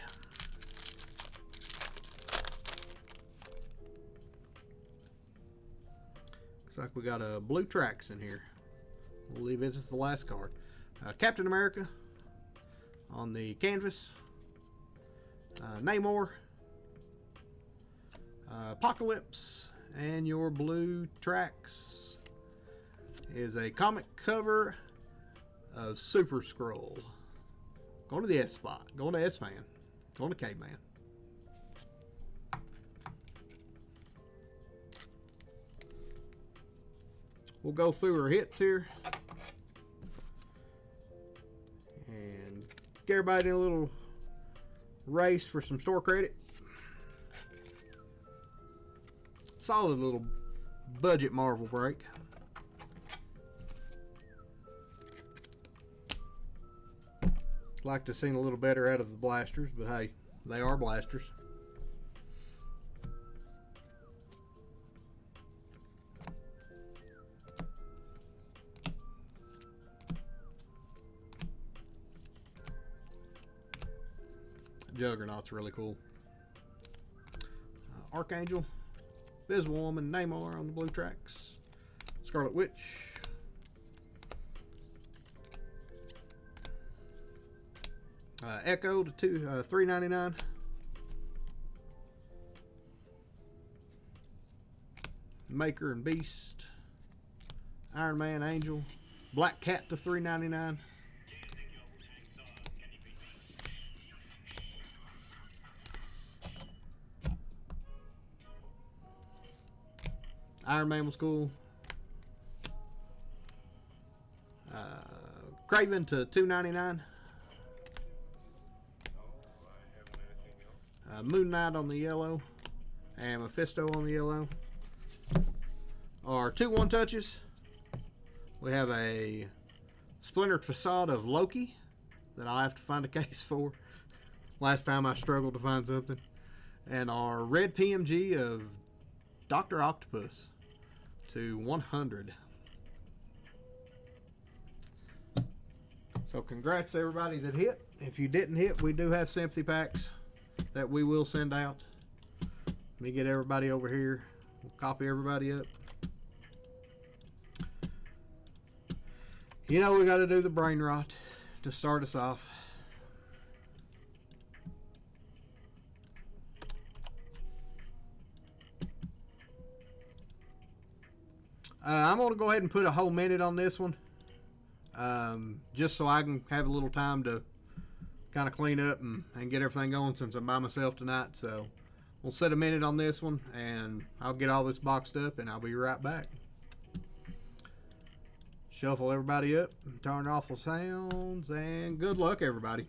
Looks like we got a blue tracks in here. We'll leave it as the last card. Captain America on the canvas. Namor. Apocalypse. And your blue tracks is a comic cover of Super Skrull. Going to the S spot. Going to S-Man. Going to Caveman. We'll go through our hits here. And get everybody in a little race for some store credit. Solid little budget Marvel break. Like to see a little better out of the blasters, but hey, they are blasters. Juggernaut's really cool. Archangel, Invisible Woman, Namor on the blue tracks. Scarlet Witch. Echo to $3.99. Maker and Beast. Iron Man, Angel. Black Cat to $3.99. Iron Man was cool. Craven to $2.99. Moon Knight on the yellow. And Mephisto on the yellow. Our 2-1 touches. We have a splintered facade of Loki that I'll have to find a case for. Last time I struggled to find something. And our red PMG of Dr. Octopus to 100. So congrats to everybody that hit. If you didn't hit, we do have sympathy packs that we will send out. Let me get everybody over here. We'll copy everybody up. You know we got to do the brain rot to start us off. I'm going to go ahead and put a whole minute on this one. Just so I can have a little time to kind of clean up and get everything going since I'm by myself tonight. So we'll set a minute on this one and I'll get all this boxed up and I'll be right back. Shuffle everybody up, turn off the sounds, and good luck everybody.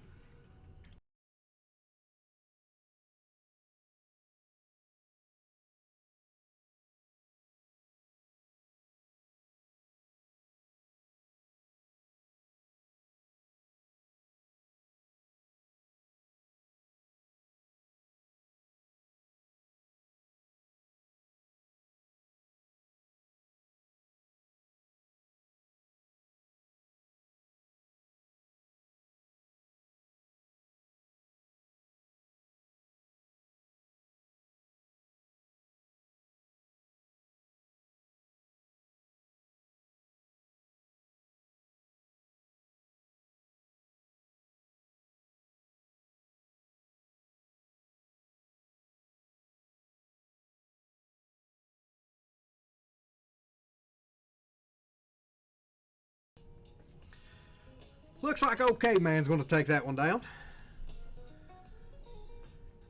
Looks like Caveman's going to take that one down.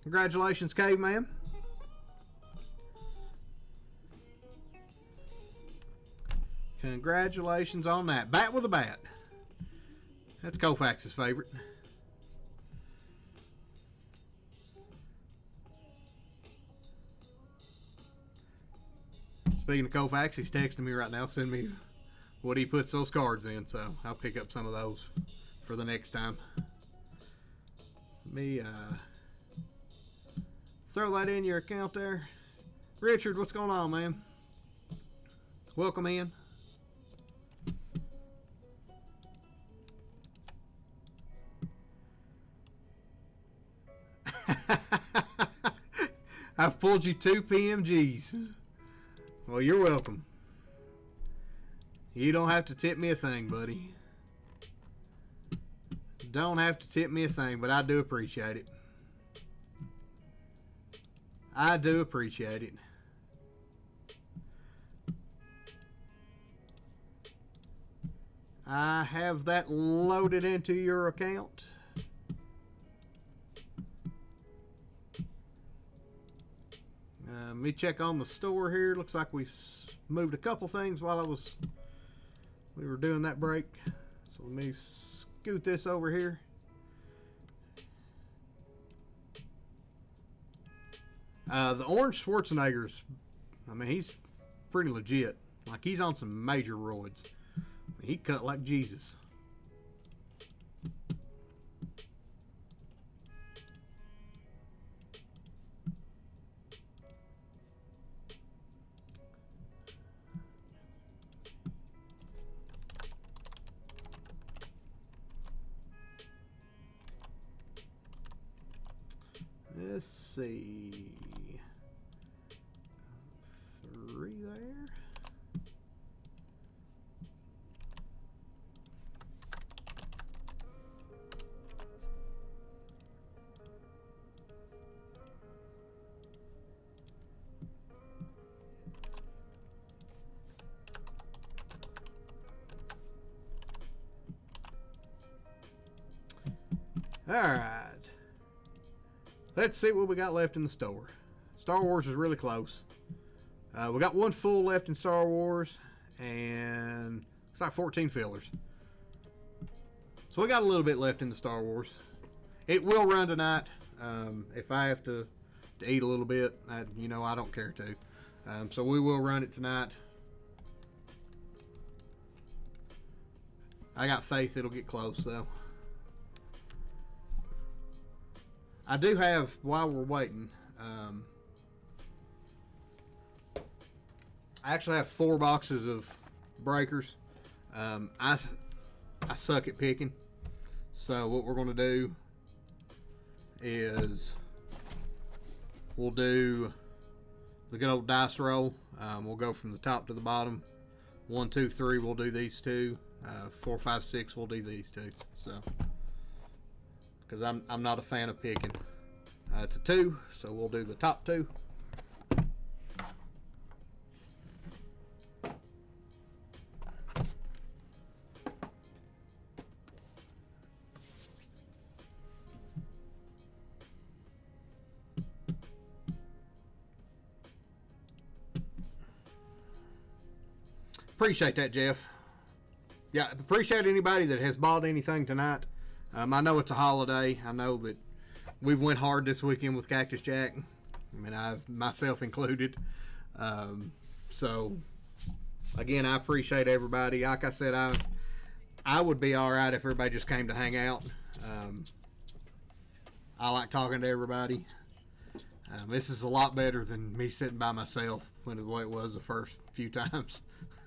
Congratulations, Caveman. Congratulations on that. Bat with a bat. That's Koufax's favorite. Speaking of Koufax, he's texting me right now, sending me what he puts those cards in, so I'll pick up some of those for the next time. Let me throw that in your account there. Richard, what's going on, man? Welcome in. I've pulled you 2 PMGs. Well, you're welcome. You don't have to tip me a thing, buddy. Don't have to tip me a thing, but I do appreciate it. I do appreciate it. I have that loaded into your account. Let me check on the store here. Looks like we moved a couple things while we were doing that break. So let me scoot this over here. The orange Schwarzenegger's, I mean, he's pretty legit. Like, he's on some major roids. He cut like Jesus. Let's see. 3 there. All right. Let's see what we got left in the store. Star Wars is really close. We got 1 full left in Star Wars, and looks like 14 fillers. So we got a little bit left in the Star Wars. It will run tonight. If I have to eat a little bit, you know, I don't care to. So we will run it tonight. I got faith it'll get close, though. I do have, while we're waiting, I actually have 4 boxes of breakers. I suck at picking. So what we're going to do is we'll do the good old dice roll. We'll go from the top to the bottom. 1, 2, 3, we'll do these 2. 4, 5, 6, we'll do these 2. So, because I'm not a fan of picking. It's a 2, so we'll do the top 2. Appreciate that, Jeff. Yeah, appreciate anybody that has bought anything tonight. I know it's a holiday. I know that we've went hard this weekend with Cactus Jack. I mean, I've myself included. So, again, I appreciate everybody. Like I said, I would be all right if everybody just came to hang out. I like talking to everybody. This is a lot better than me sitting by myself when the way it was the first few times.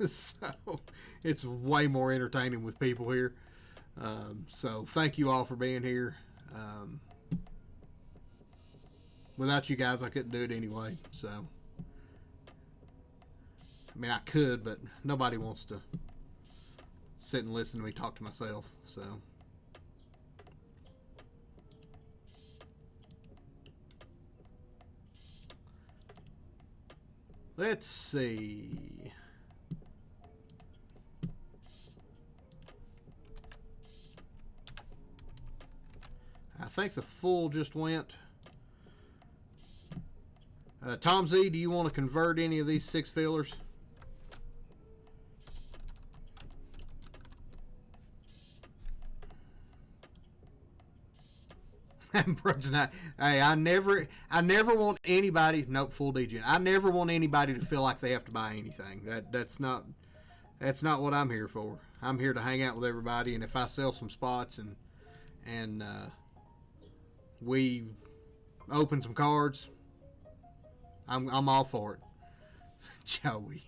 So, it's way more entertaining with people here. So thank you all for being here. Without you guys, I couldn't do it anyway. So, I mean, I could, but nobody wants to sit and listen to me talk to myself. So, let's see. I think the full just went. Tom Z, do you want to convert any of these 6 fillers? Hey, I never want anybody. Nope, full DG. I never want anybody to feel like they have to buy anything. That's not what I'm here for. I'm here to hang out with everybody, and if I sell some spots and we open some cards, I'm all for it. Joey.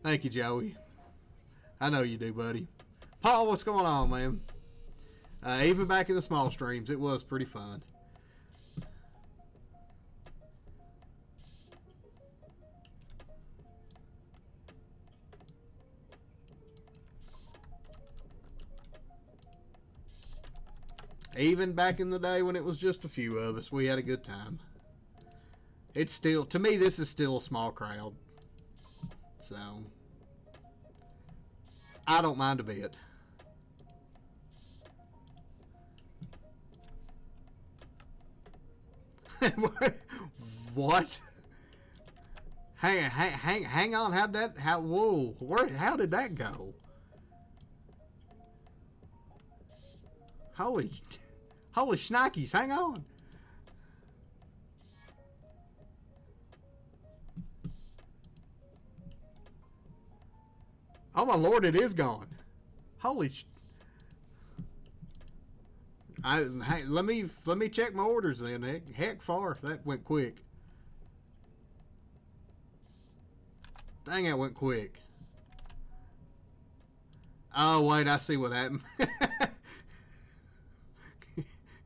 Thank you, Joey. I know you do, buddy. Paul, what's going on, man? Even back in the small streams, it was pretty fun. Even back in the day when it was just a few of us, we had a good time. It's still, to me, this is still a small crowd. So, I don't mind a bit. What? Hang on. How did that go? Holy shnikes, hang on. Oh my lord, it is gone. Holy hey, let me check my orders then. Heck far, that went quick. Dang, that went quick. Oh wait, I see what happened.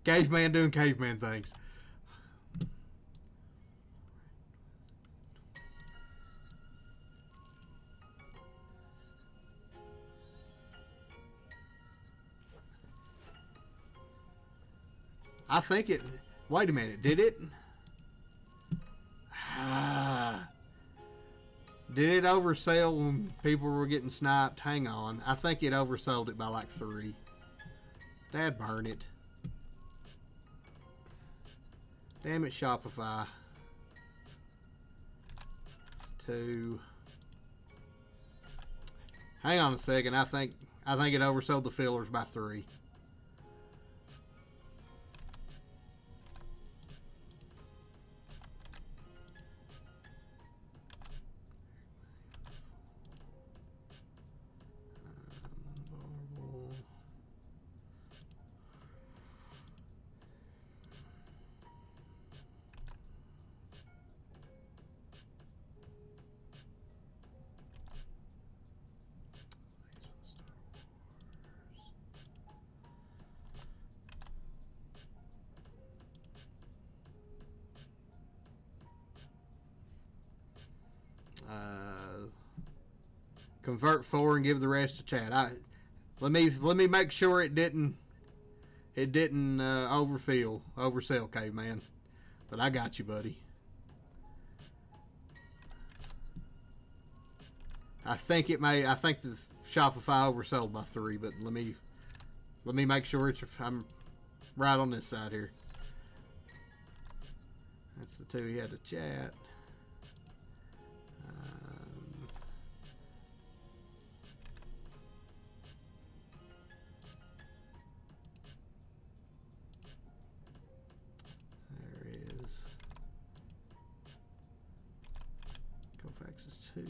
Caveman doing caveman things. I think it. Wait a minute. Did it? Did it oversell when people were getting sniped? Hang on. I think it oversold it by like 3. Dad burn it. Damn it, Shopify. 2. Hang on a second. I think it oversold the fillers by 3. Convert 4 and give the rest to chat. Let me make sure it didn't oversell, caveman. But I got you, buddy. I think the Shopify oversold by 3, but let me make sure I'm right on this side here. That's the 2 he had to chat. There is. Kofax is 2.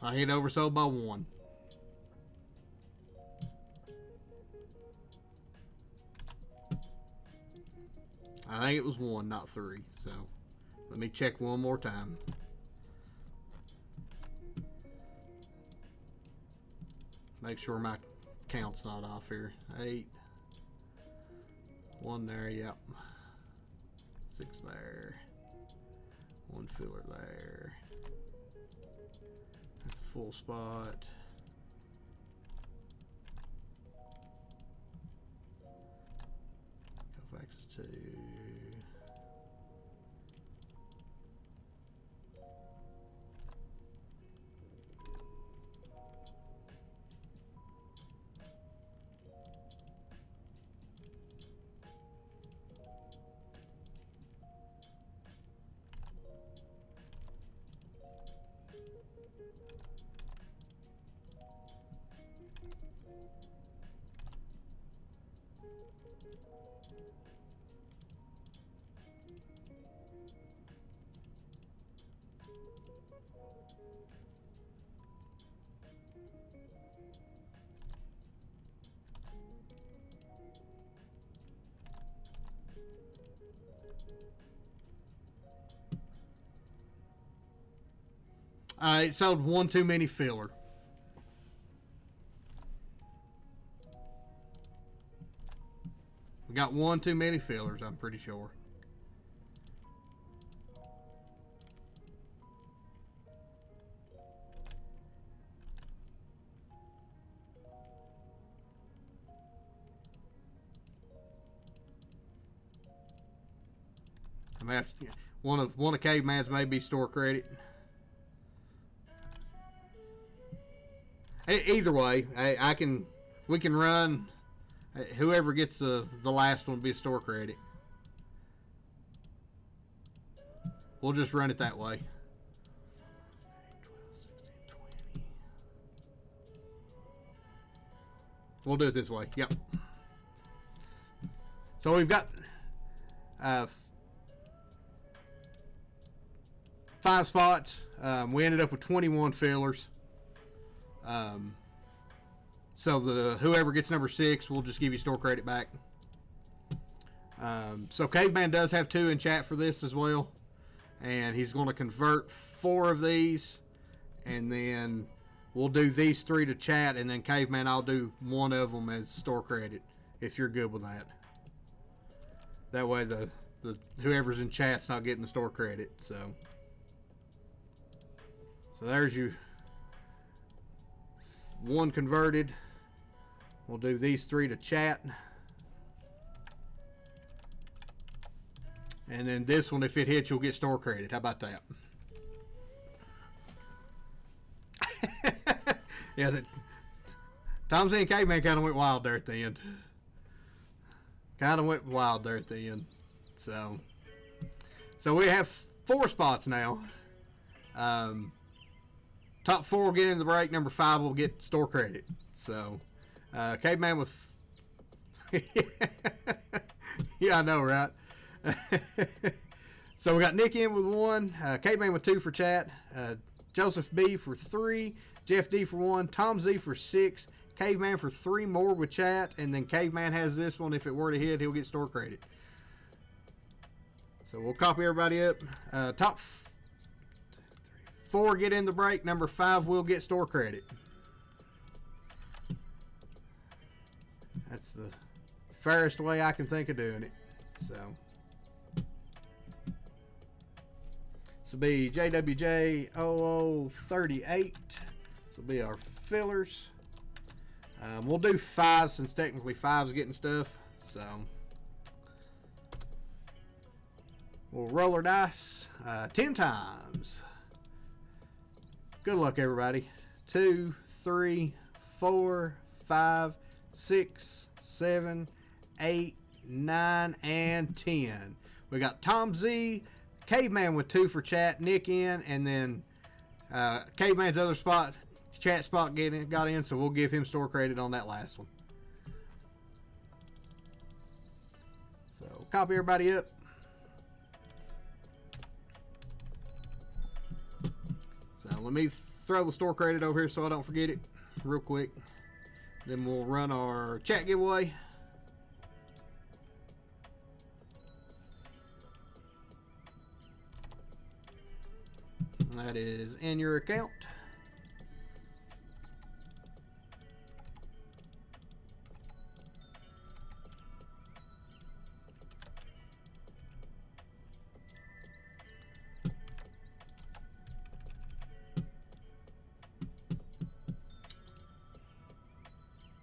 I hit oversold by 1. I think it was 1, not 3. So let me check one more time. Make sure my count's not off here. 8. 1 there, yep. 6 there. 1 filler there. That's a full spot. Kofax is 2. It sold one too many filler. We got one too many fillers, I'm pretty sure. I mean, one of Caveman's may be store credit. Either way, we can run. Whoever gets the last one will be a store credit. We'll just run it that way. 12, 16, 20. We'll do it this way. Yep. So we've got 5 spots. We ended up with 21 fillers. So whoever gets number 6, we'll just give you store credit back. So Caveman does have 2 in chat for this as well, and he's going to convert 4 of these, and then we'll do these 3 to chat, and then Caveman, I'll do 1 of them as store credit if you're good with that. That way the whoever's in chat's not getting the store credit. So there's you. 1 converted. We'll do these 3 to chat. And then this one, if it hits, you'll get store credit. How about that? Yeah, Tom Z and Caveman kind of went wild there at the end. So we have 4 spots now. Top 4 will get in the break. Number 5 will get store credit. So, Caveman with... Yeah, I know, right? So, we got Nick in with 1. Caveman with 2 for chat. Joseph B for 3. Jeff D for 1. Tom Z for 6. Caveman for 3 more with chat. And then Caveman has this one. If it were to hit, he'll get store credit. So, we'll copy everybody up. Top 4 get in the break. Number 5 will get store credit. That's the fairest way I can think of doing it. So this will be JWJ0038. This will be our fillers. We'll do 5 since technically 5's getting stuff. So we'll roll our dice 10 times. Good luck, everybody. 2, 3, 4, 5, 6, 7, 8, 9, and 10. We got Tom Z, Caveman with 2 for chat, Nick in, and then Caveman's other spot, chat spot got in, so we'll give him store credit on that last one. So copy everybody up. So let me throw the store credit over here so I don't forget it real quick. Then we'll run our chat giveaway. That is in your account.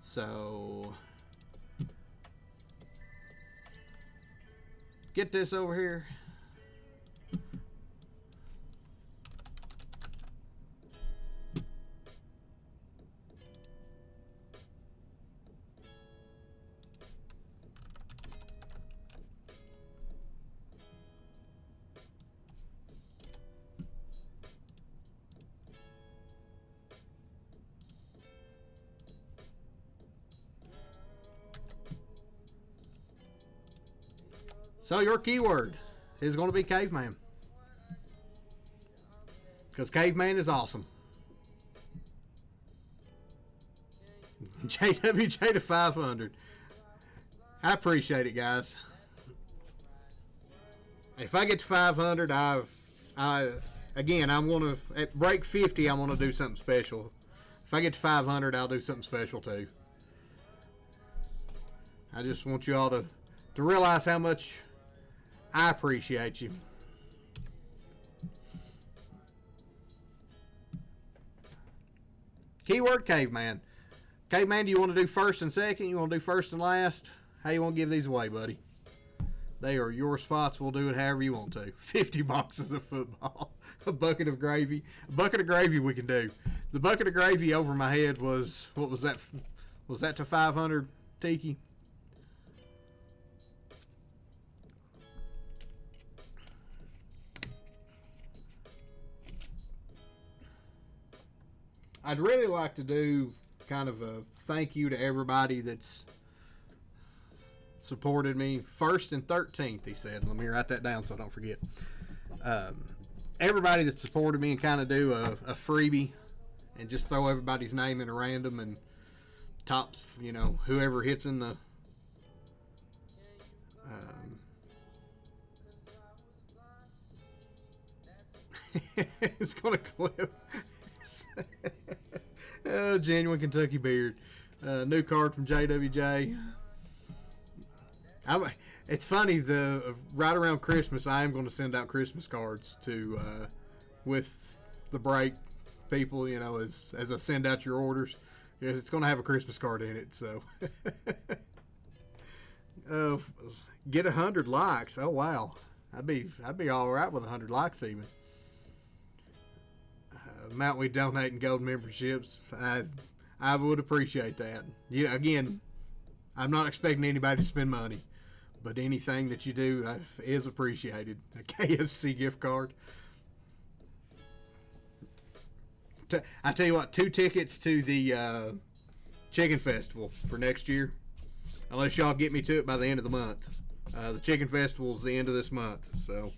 So get this over here. So your keyword is going to be Caveman. Because Caveman is awesome. JWJ to 500. I appreciate it, guys. If I get to 500, again, I'm going to, at break 50, I'm going to do something special. If I get to 500, I'll do something special too. I just want you all to realize how much I appreciate you. Keyword Caveman. Caveman, do you want to do first and second? You want to do first and last? How you want to give these away, buddy? They are your spots. We'll do it however you want to. 50 boxes of football. A bucket of gravy. A bucket of gravy we can do. The bucket of gravy over my head was, what was that? Was that to 500, Tiki? I'd really like to do kind of a thank you to everybody that's supported me. 1st and 13th, he said. Let me write that down so I don't forget. Everybody that supported me, and kind of do a freebie and just throw everybody's name in a random and tops, you know, whoever hits in the it's going to clip. Genuine Kentucky Beard. New card from JWJ. It's funny, right around Christmas, I am going to send out Christmas cards to with the break people, you know, as I send out your orders. Yes, it's going to have a Christmas card in it. So get 100 likes. Oh wow, I'd be all right with 100 likes even. Amount we donate in gold memberships, I would appreciate that. Yeah, again, I'm not expecting anybody to spend money, but anything that you do is appreciated. A KFC gift card. I tell you what, 2 tickets to the Chicken Festival for next year, unless y'all get me to it by the end of the month. The Chicken Festival is the end of this month. So,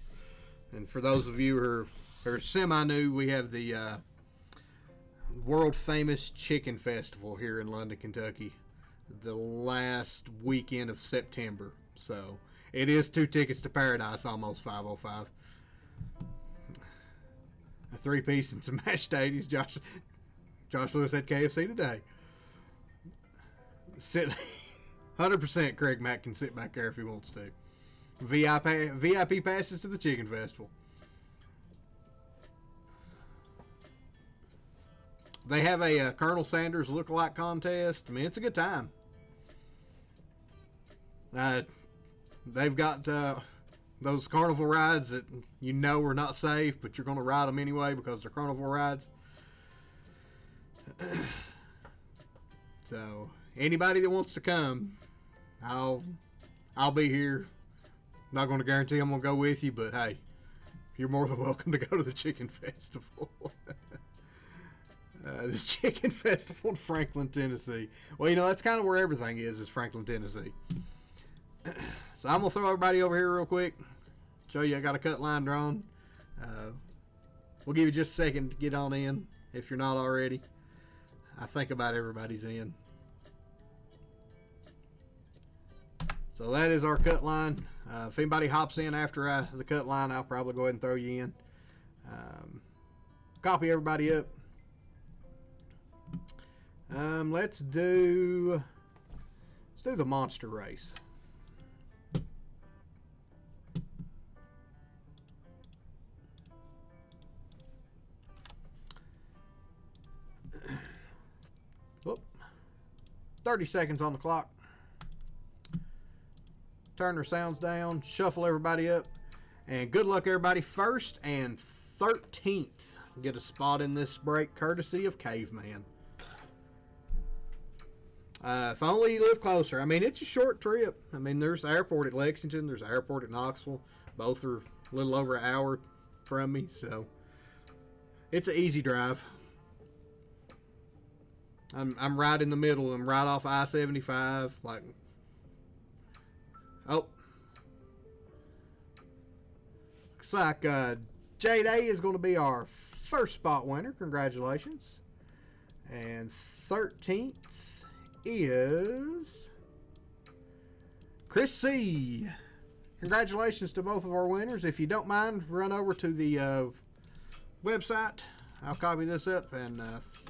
and for those of you who are semi-new, we have the world famous Chicken Festival here in London, Kentucky, the last weekend of September. So it is 2 tickets to paradise, almost 505. A 3-piece and some mashed potatoes. Josh Lewis had KFC today. 100% Craig Mack can sit back there if he wants to. VIP passes to the Chicken Festival. They have a Colonel Sanders look-alike contest. I mean, it's a good time. They've got those carnival rides that you know are not safe, but you're going to ride them anyway because they're carnival rides. So, anybody that wants to come, I'll be here. I'm not going to guarantee I'm going to go with you, but hey, you're more than welcome to go to the Chicken Festival. The Chicken Festival in Franklin, Tennessee. Well, you know, that's kind of where everything is Franklin, Tennessee. So I'm going to throw everybody over here real quick. Show you I got a cut line drawn. We'll give you just a second to get on in if you're not already. I think about everybody's in. So that is our cut line. If anybody hops in after the cut line, I'll probably go ahead and throw you in. Copy everybody up. Let's do the monster race. Whoop. 30 seconds on the clock. Turn their sounds down, shuffle everybody up, and good luck everybody. 1st and 13th get a spot in this break courtesy of Caveman. If only you live closer. I mean, it's a short trip. I mean, there's an airport at Lexington. There's an airport at Knoxville. Both are a little over an hour from me, so it's an easy drive. I'm right in the middle. I'm right off I-75. Like, oh, looks like Jade A is going to be our first spot winner. Congratulations. And 13th is Chris C. Congratulations to both of our winners. If you don't mind, run over to the website. I'll copy this up and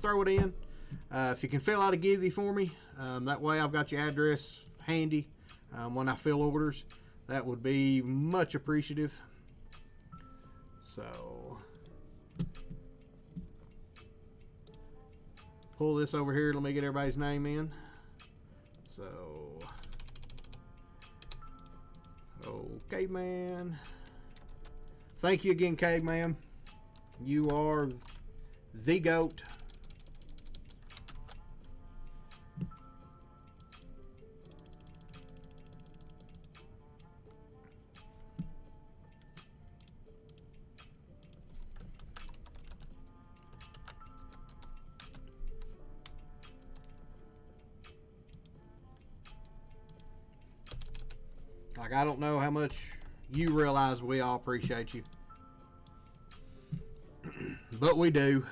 throw it in. If you can fill out a givey for me, that way I've got your address handy when I fill orders. That would be much appreciative. So, pull this over here. Let me get everybody's name in. So, Caveman. Thank you again, Caveman. You are the GOAT. Like, I don't know how much you realize we all appreciate you. But we do.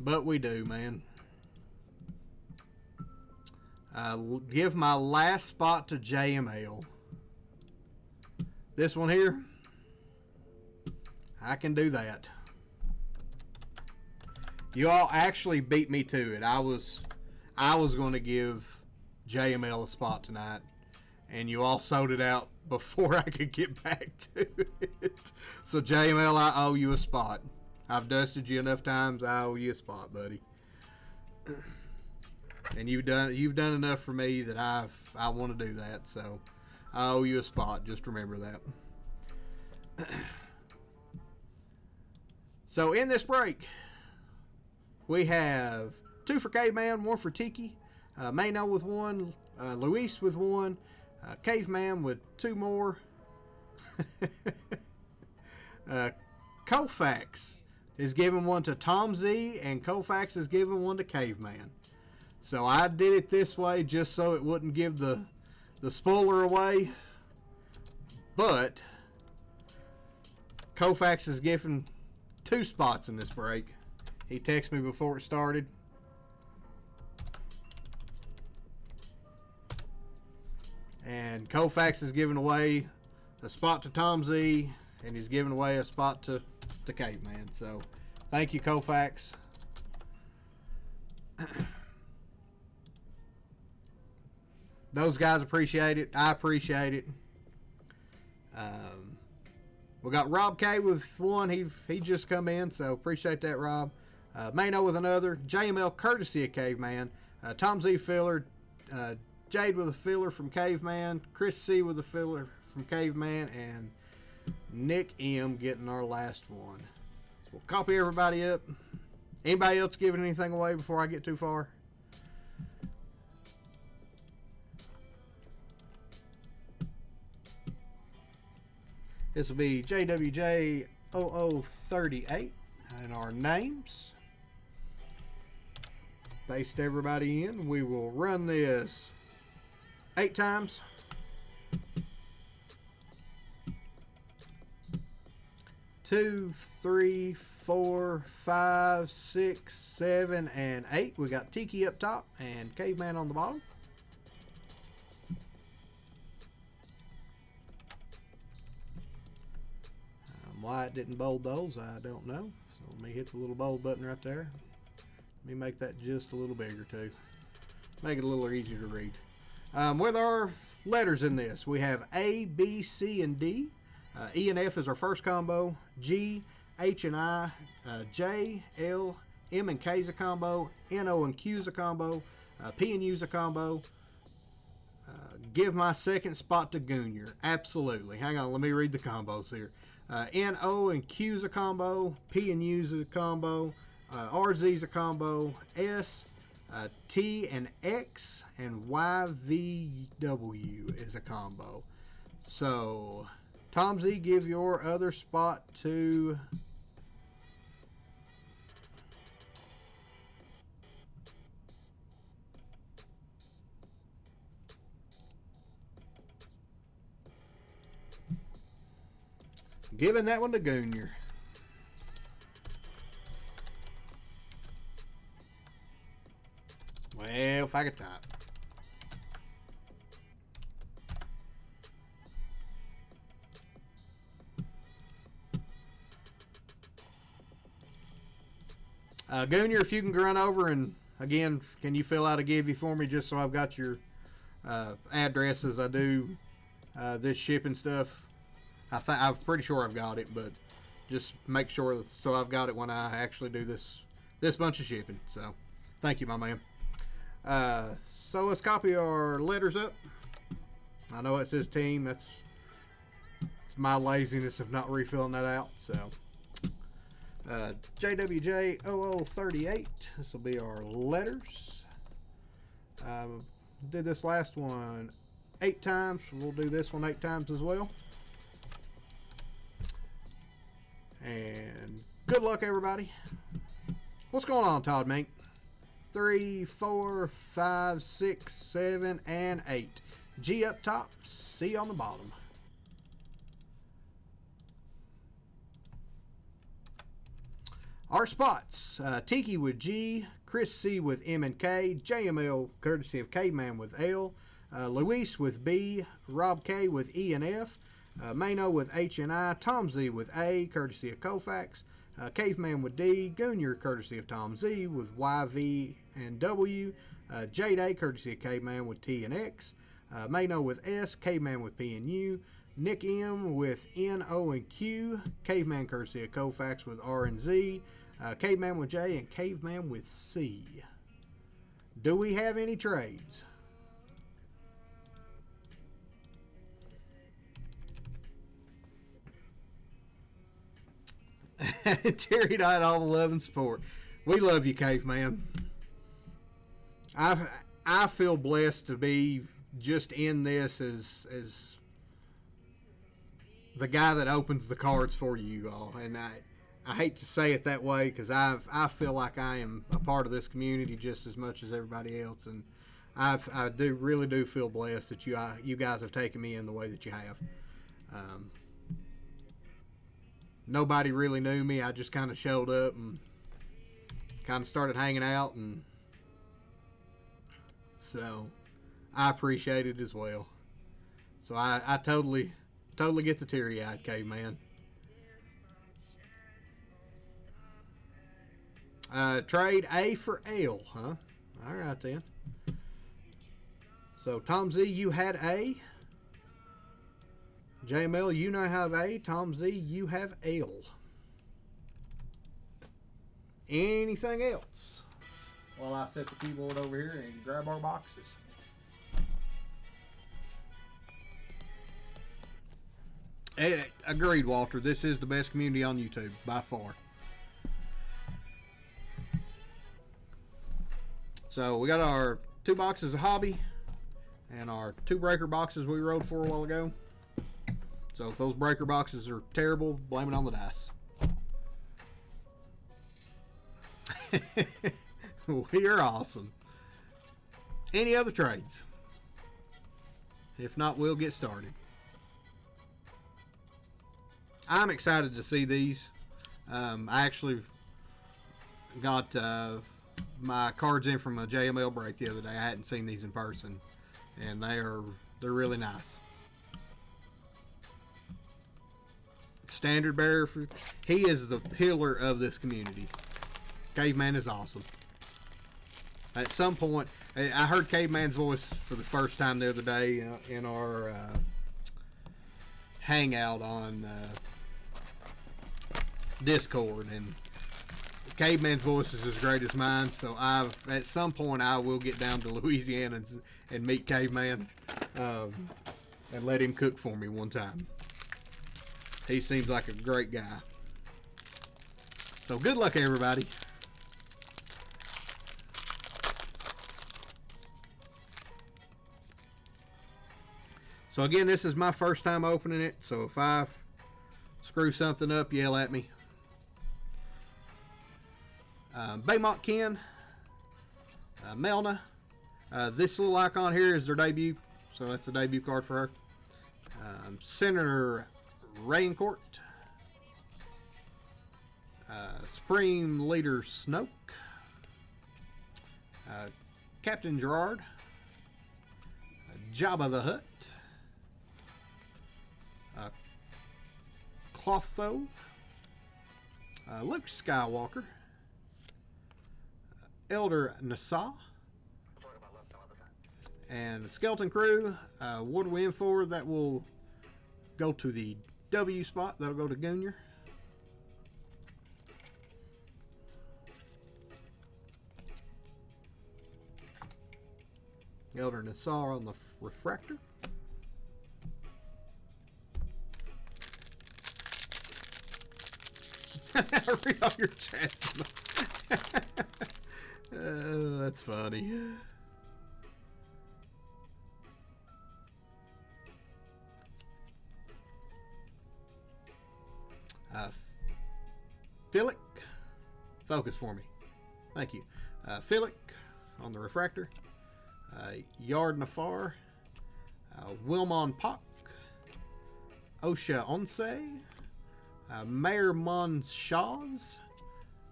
But we do, man. Give my last spot to JML. This one here, I can do that. You all actually beat me to it. I was going to give JML a spot tonight, and you all sold it out before I could get back to it. So JML, I owe you a spot. I've dusted you enough times. I owe you a spot, buddy. And you've done enough for me that I want to do that. So I owe you a spot. Just remember that. So in this break, we have 2 for Caveman, 1 for Tiki, Mano with 1, Luis with 1, Caveman with 2 more. Kofax is giving 1 to Tom Z, and Kofax is giving 1 to Caveman. So I did it this way just so it wouldn't give the spoiler away. But Kofax is giving 2 spots in this break. He texted me before it started. And Kofax is giving away a spot to Tom Z, and he's giving away a spot to Caveman. So, thank you, Kofax. Those guys appreciate it. I appreciate it. We got Rob K with 1. He just come in, so appreciate that, Rob. Mano with another. JML courtesy of Caveman. Tom Z filler. Jade with a filler from Caveman. Chris C with a filler from Caveman. And Nick M getting our last one. So we'll copy everybody up. Anybody else giving anything away before I get too far? This will be JWJ0038 and our names. Paste everybody in. We will run this 8 times. 2, 3, 4, 5, 6, 7, and 8. We got Tiki up top and Caveman on the bottom. Why it didn't bold those, I don't know. So let me hit the little bold button right there. Let me make that just a little bigger too. Make it a little easier to read. With our letters in this, we have A, B, C, and D. E and F is our first combo. G, H and I, J, L, M and K is a combo. N, O, and Q is a combo. P and U is a combo. Give my second spot to Goonier. Absolutely. Hang on, let me read the combos here. N, O, and Q is a combo. P and U is a combo. R, Z is a combo. S, T and X, and Y, V, W is a combo. So, Tom Z, give your other spot to giving that one to Goonier. Well, if I could type. Goonier, if you can run over and, again, can you fill out a givey for me just so I've got your address as I do this shipping stuff? I'm pretty sure I've got it, but just make sure so I've got it when I actually do this bunch of shipping. So, thank you, my man. So let's copy our letters up. I know it says team. It's my laziness of not refilling that out. So, JWJ0038. This will be our letters. Did this last one 8 times. We'll do this one 8 times as well. And good luck, everybody. What's going on, Todd Mink? 3, 4, 5, 6, 7, and 8. G up top, C on the bottom. Our spots, Tiki with G, Chris C with M and K, JML courtesy of Caveman with L, Luis with B, Rob K with E and F, Mano with H and I, Tom Z with A, courtesy of Kofax, Caveman with D, Goonier, courtesy of Tom Z with Y, V, and W, Jade A, courtesy of Caveman with T and X, Mano with S, Caveman with P and U, Nick M with N, O, and Q, Caveman, courtesy of Kofax with R and Z, Caveman with J, and Caveman with C. Do we have any trades? Terry died all the love and support. We love you, Caveman. I feel blessed to be just in this as the guy that opens the cards for you all. And I hate to say it that way because I feel like I am a part of this community just as much as everybody else, and I really do feel blessed that you guys have taken me in the way that you have. Nobody really knew me. I just kind of showed up and kind of started hanging out, and so I appreciate it as well. So I totally get the teary-eyed, Caveman. Trade A for L, huh? All right then. So Tom Z, you had A. JML, you now have A. Tom Z, you have L. Anything else? While I set the keyboard over here and grab our boxes. Agreed, Walter. This is the best community on YouTube, by far. So we got our 2 boxes of hobby and our 2 breaker boxes we rolled for a while ago. So if those breaker boxes are terrible, blame it on the dice. We are awesome. Any other trades? If not, we'll get started. I'm excited to see these. I actually got my cards in from a JML break the other day. I hadn't seen these in person, and they're really nice. Standard bearer, he is the pillar of this community. Caveman is awesome. At some point, I heard Caveman's voice for the first time the other day in our hangout on Discord, and Caveman's voice is as great as mine. So at some point I will get down to Louisiana and meet Caveman and let him cook for me one time. He seems like a great guy. So good luck, everybody. So again, this is my first time opening it, so if I screw something up, yell at me. Baymont Ken, Melna. This little icon here is their debut, so that's a debut card for her. Senator Raincourt, Supreme Leader Snoke, Captain Gerard, Jabba the Hutt, Clotho, Luke Skywalker, Elder Nassau. And the Skeleton Crew, what are we in for? That will go to the W spot. That'll go to Goonier. Elder Nassau on the refractor. Read all your chats. That's funny. Philic, focus for me. Thank you. Philic on the refractor. Yard Nafar. Wilmon Pak. Osha Onse. Mayor Mon Shaw's.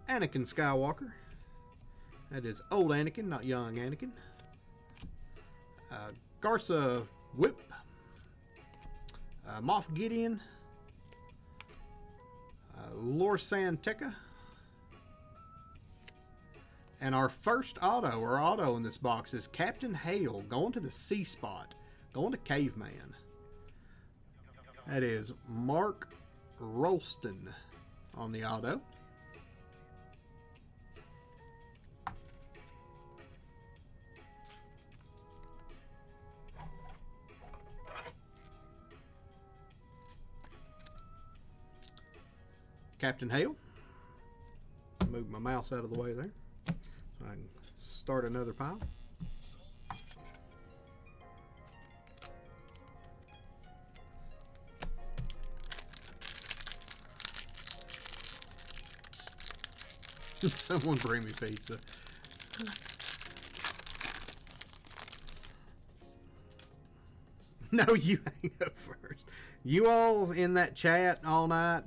Anakin Skywalker. That is old Anakin, not young Anakin. Garza Whip. Moff Gideon. Lorsan Tekka. And our first auto in this box is Captain Hale going to the C spot, going to Caveman. That is Mark Rolston on the auto. Captain Hale. Move my mouse out of the way there so I can start another pile. Someone bring me pizza. No, you hang up first. You all in that chat all night,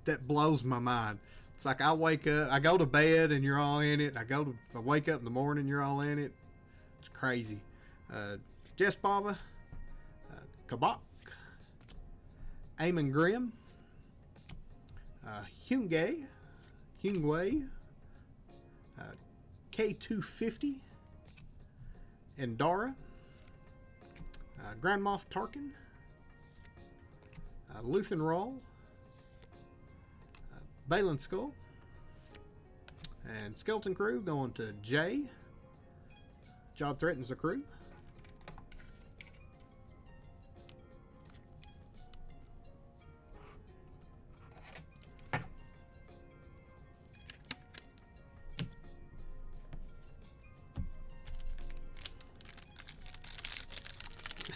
that blows my mind. It's like I wake up, I go to bed and you're all in it. I wake up in the morning, you're all in it. It's crazy. Jess Bava, Kabak, Eamon Grimm, Hungway, K250, Endara, Grand Moff Tarkin, Luthen Rawl, Balin Skull, and Skeleton Crew going to Jay. Jod threatens the crew.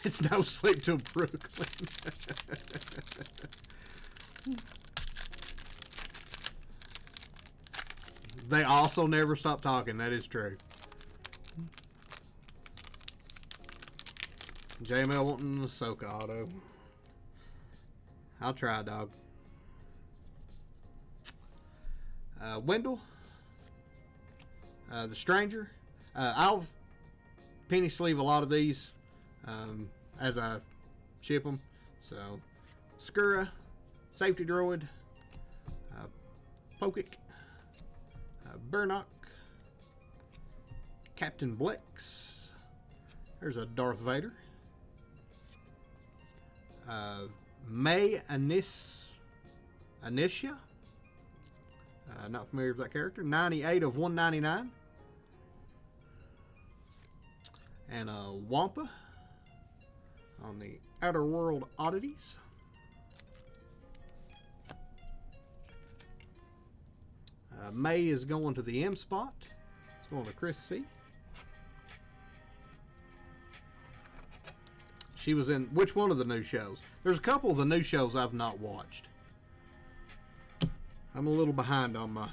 It's no sleep till Brooklyn. They also never stop talking. That is true. JML wanting the Ahsoka auto. I'll try, dog. Wendell. The Stranger. I'll penny sleeve a lot of these as I ship them. So, Skura, Safety Droid, Pokik, Burnock, Captain Blex. There's a Darth Vader. May Anisha. Not familiar with that character. 98 of 199. And Wampa on the Outer World Oddities. May is going to the M spot. It's going to Chris C. She was in which one of the new shows? There's a couple of the new shows I've not watched. I'm a little behind on my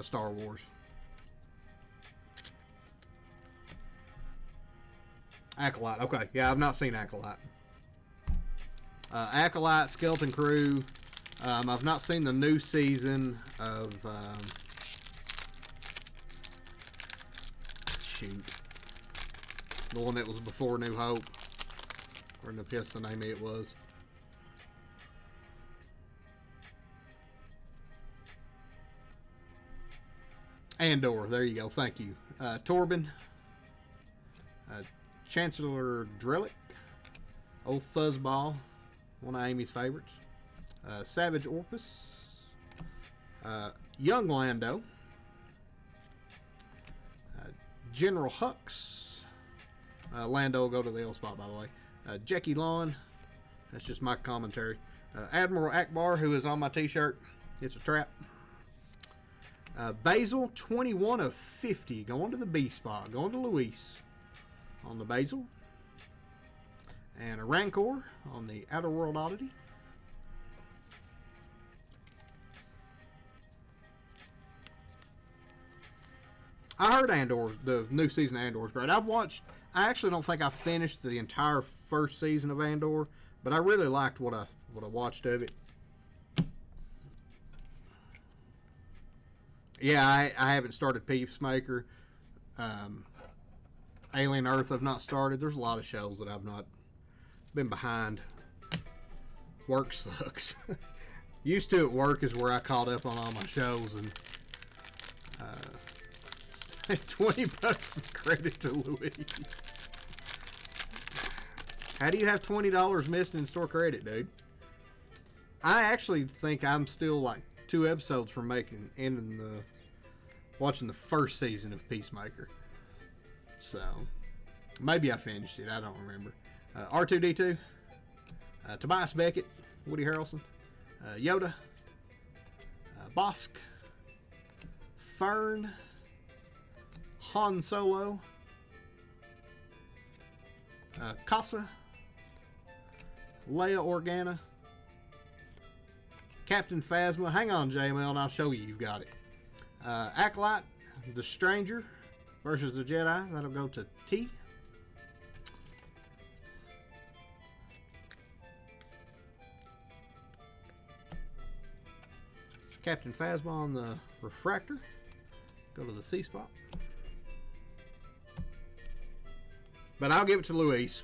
Star Wars. Acolyte. Okay, yeah, I've not seen Acolyte. Acolyte, Skeleton Crew. I've not seen the new season of shoot, the one that was before New Hope, or the piss the name it was. Andor. There you go. Thank you. Torben. Chancellor Drellick. Old Fuzzball. One of Amy's favorites. Savage Orpus. Young Lando. General Hux. Lando will go to the L spot, by the way. Jackie Lawn. That's just my commentary. Admiral Akbar, who is on my t-shirt. It's a trap. Basil, 21 of 50. Going to the B spot. Going to Luis on the Basil. And a Rancor on the Outer World Oddity. I heard Andor, the new season of Andor is great. I actually don't think I finished the entire first season of Andor, but I really liked what I watched of it. Yeah, I haven't started Peacemaker. Alien Earth I've not started. There's a lot of shows that I've not been behind. Work sucks. Used to at work is where I caught up on all my shows, and 20 bucks credit to Louise. How do you have $20 missing in store credit, dude? I actually think I'm still like 2 episodes from watching the first season of Peacemaker. So maybe I finished it. I don't remember. R2D2, Tobias Beckett, Woody Harrelson, Yoda, Bosk, Fern, Han Solo, Casa, Leia Organa, Captain Phasma. Hang on, JML, and I'll show you. You've got it. Acolyte, The Stranger versus the Jedi. That'll go to T. Captain Phasma on the Refractor. Go to the C spot. But I'll give it to Luis.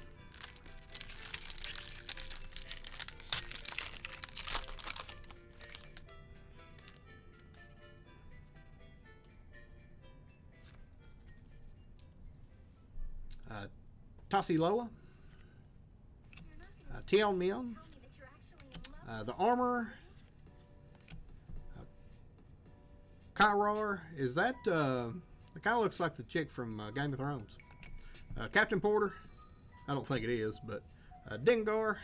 Tassi Loa. Tion Mion. The Armorer. Kyrar. Is that... it kind of looks like the chick from Game of Thrones. Captain Porter. I don't think it is, but... Dengar.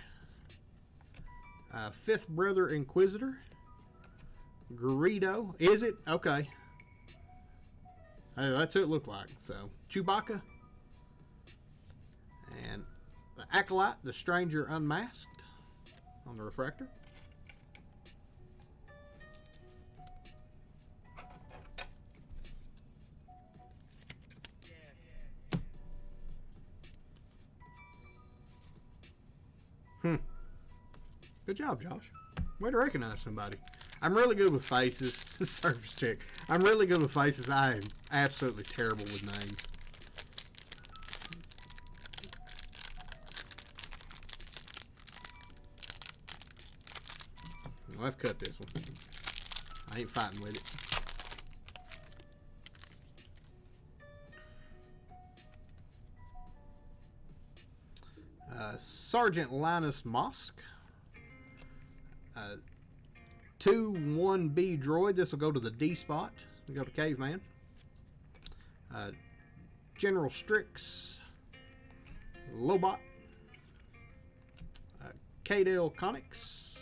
Fifth Brother Inquisitor. Greedo. Is it? Okay. That's who it looked like. So, Chewbacca. And the Acolyte, the Stranger Unmasked on the Refractor. Good job, Josh. Way to recognize somebody. I'm really good with faces. Surface check. I'm really good with faces. I am absolutely terrible with names. Well, I've cut this one. I ain't fighting with it. Sergeant Linus Mosk. 2-1B droid. This will go to the D spot. We go to Caveman. General Strix. Lobot. Kadale Connix.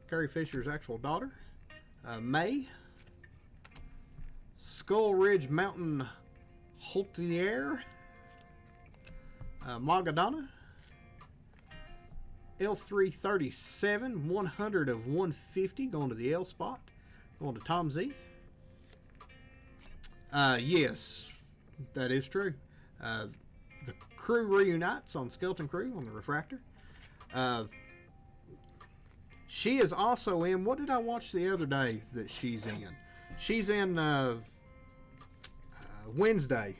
Carrie Fisher's actual daughter. May. Skull Ridge Mountain Holtier. Magadana. L337, 100 of 150, going to the L spot. Going to Tom Z. Yes, that is true. The crew reunites on Skeleton Crew on the Refractor. She is also in, what did I watch the other day that she's in? She's in Wednesday.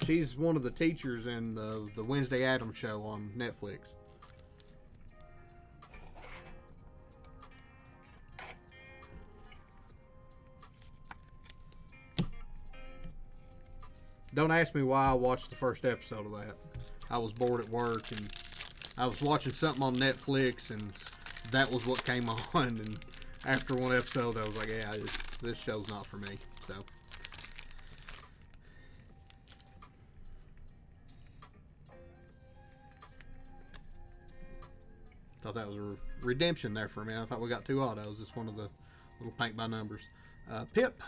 She's one of the teachers in the Wednesday Addams show on Netflix. Don't ask me why I watched the first episode of that. I was bored at work and I was watching something on Netflix and that was what came on. And after one episode, I was like, yeah, this show's not for me. So. Thought that was a redemption there for me. I thought we got 2 autos. It's one of the little paint by numbers. Pip.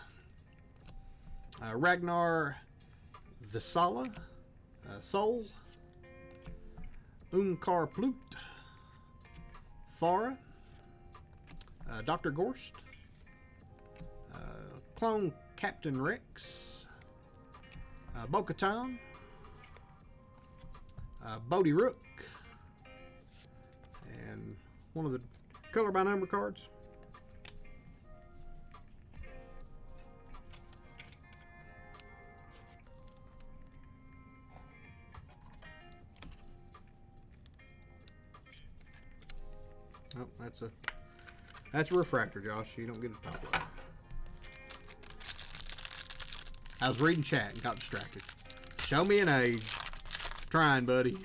Ragnar Visala. Sol. Unkar Plut. Farah. Dr. Gorst. Clone Captain Rex. Bo-Katan. Bodhi Rook. And one of the color by number cards. Oh, that's a refractor, Josh. You don't get a top load. I was reading chat and got distracted. Show me an age. Trying, buddy.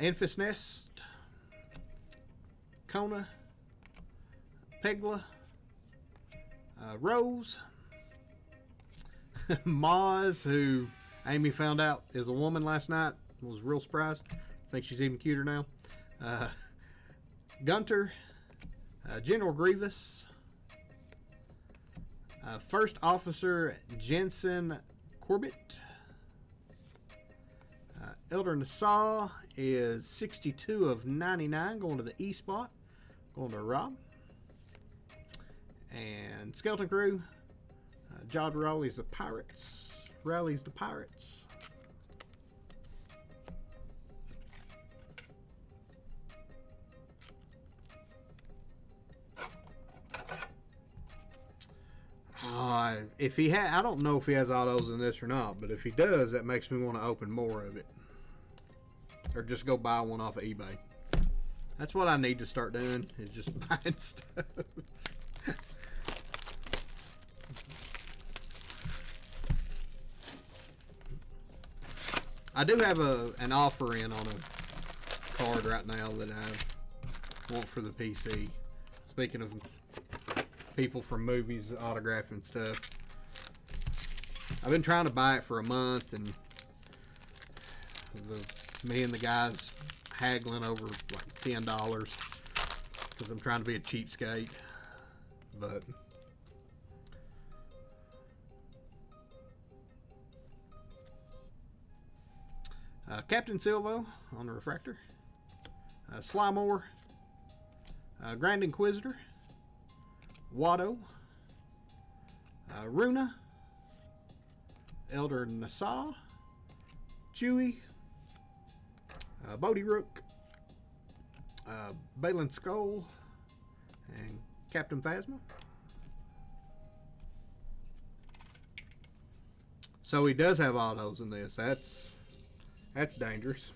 Enfys Nest, Kona, Pegla, Rose, Maz, who Amy found out is a woman last night. Was real surprised. I think she's even cuter now. Gunter, General Grievous, First Officer Jensen Corbett, Elder Nassau is 62 of 99, going to the E spot, going to Rob. And Skeleton Crew, Jod Raleigh's the Pirates. Raleigh's the Pirates. If he I don't know if he has autos in this or not, but if he does, that makes me want to open more of it. Or just go buy one off of eBay. That's what I need to start doing, is just buying stuff. I do have an offer in on a card right now that I want for the PC. Speaking of people from movies autographing stuff, I've been trying to buy it for a month, and me and the guys haggling over like $10 because I'm trying to be a cheapskate. But Captain Silvo on the refractor, Slymore, Grand Inquisitor, Watto, Runa, Elder Nassau, Chewie, Bodhi Rook, Balin Skull, and Captain Phasma. So he does have autos in this. That's dangerous.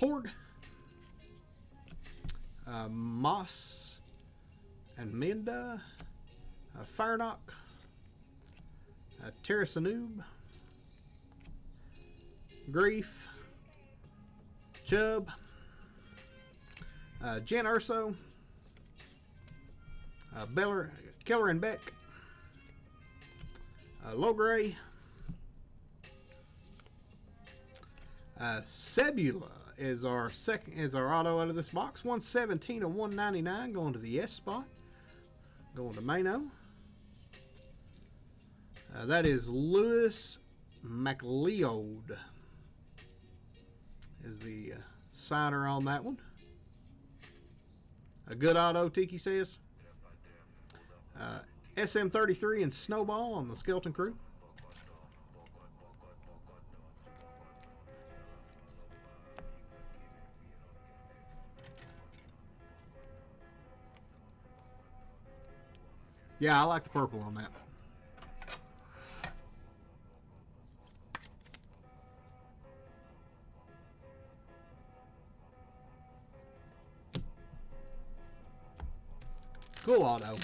Porg, Moss and Minda, Firenok, Terrasanoob, Grief, Chubb, Jen Urso, Keller and Beck, Logray, Sebula is our auto out of this box. 117 of 199 going to the S spot. Going to Mano. That is Lewis McLeod is the signer on that one. A good auto, Tiki says. SM33 and Snowball on the Skeleton Crew. Yeah, I like the purple on that. Cool auto.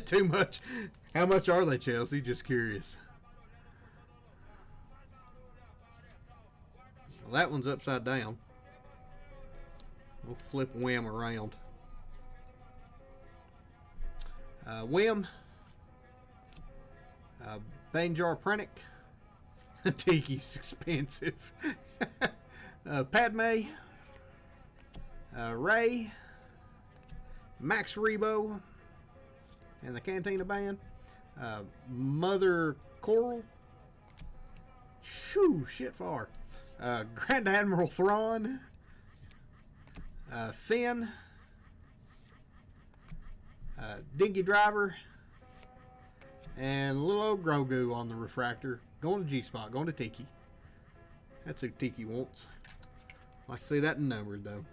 Too much. How much are they, Chelsea? Just curious. Well, that one's upside down. We'll flip Wham around. Wham. Banjar Pranic. Tiki's expensive. Padme. Ray. Max Rebo. And the Cantina Band. Mother Coral. Shoo, shit far. Grand Admiral Thrawn. Finn. Dingy Driver. And little old Grogu on the refractor. Going to G-Spot. Going to Tiki. That's who Tiki wants. Like to see that numbered, though.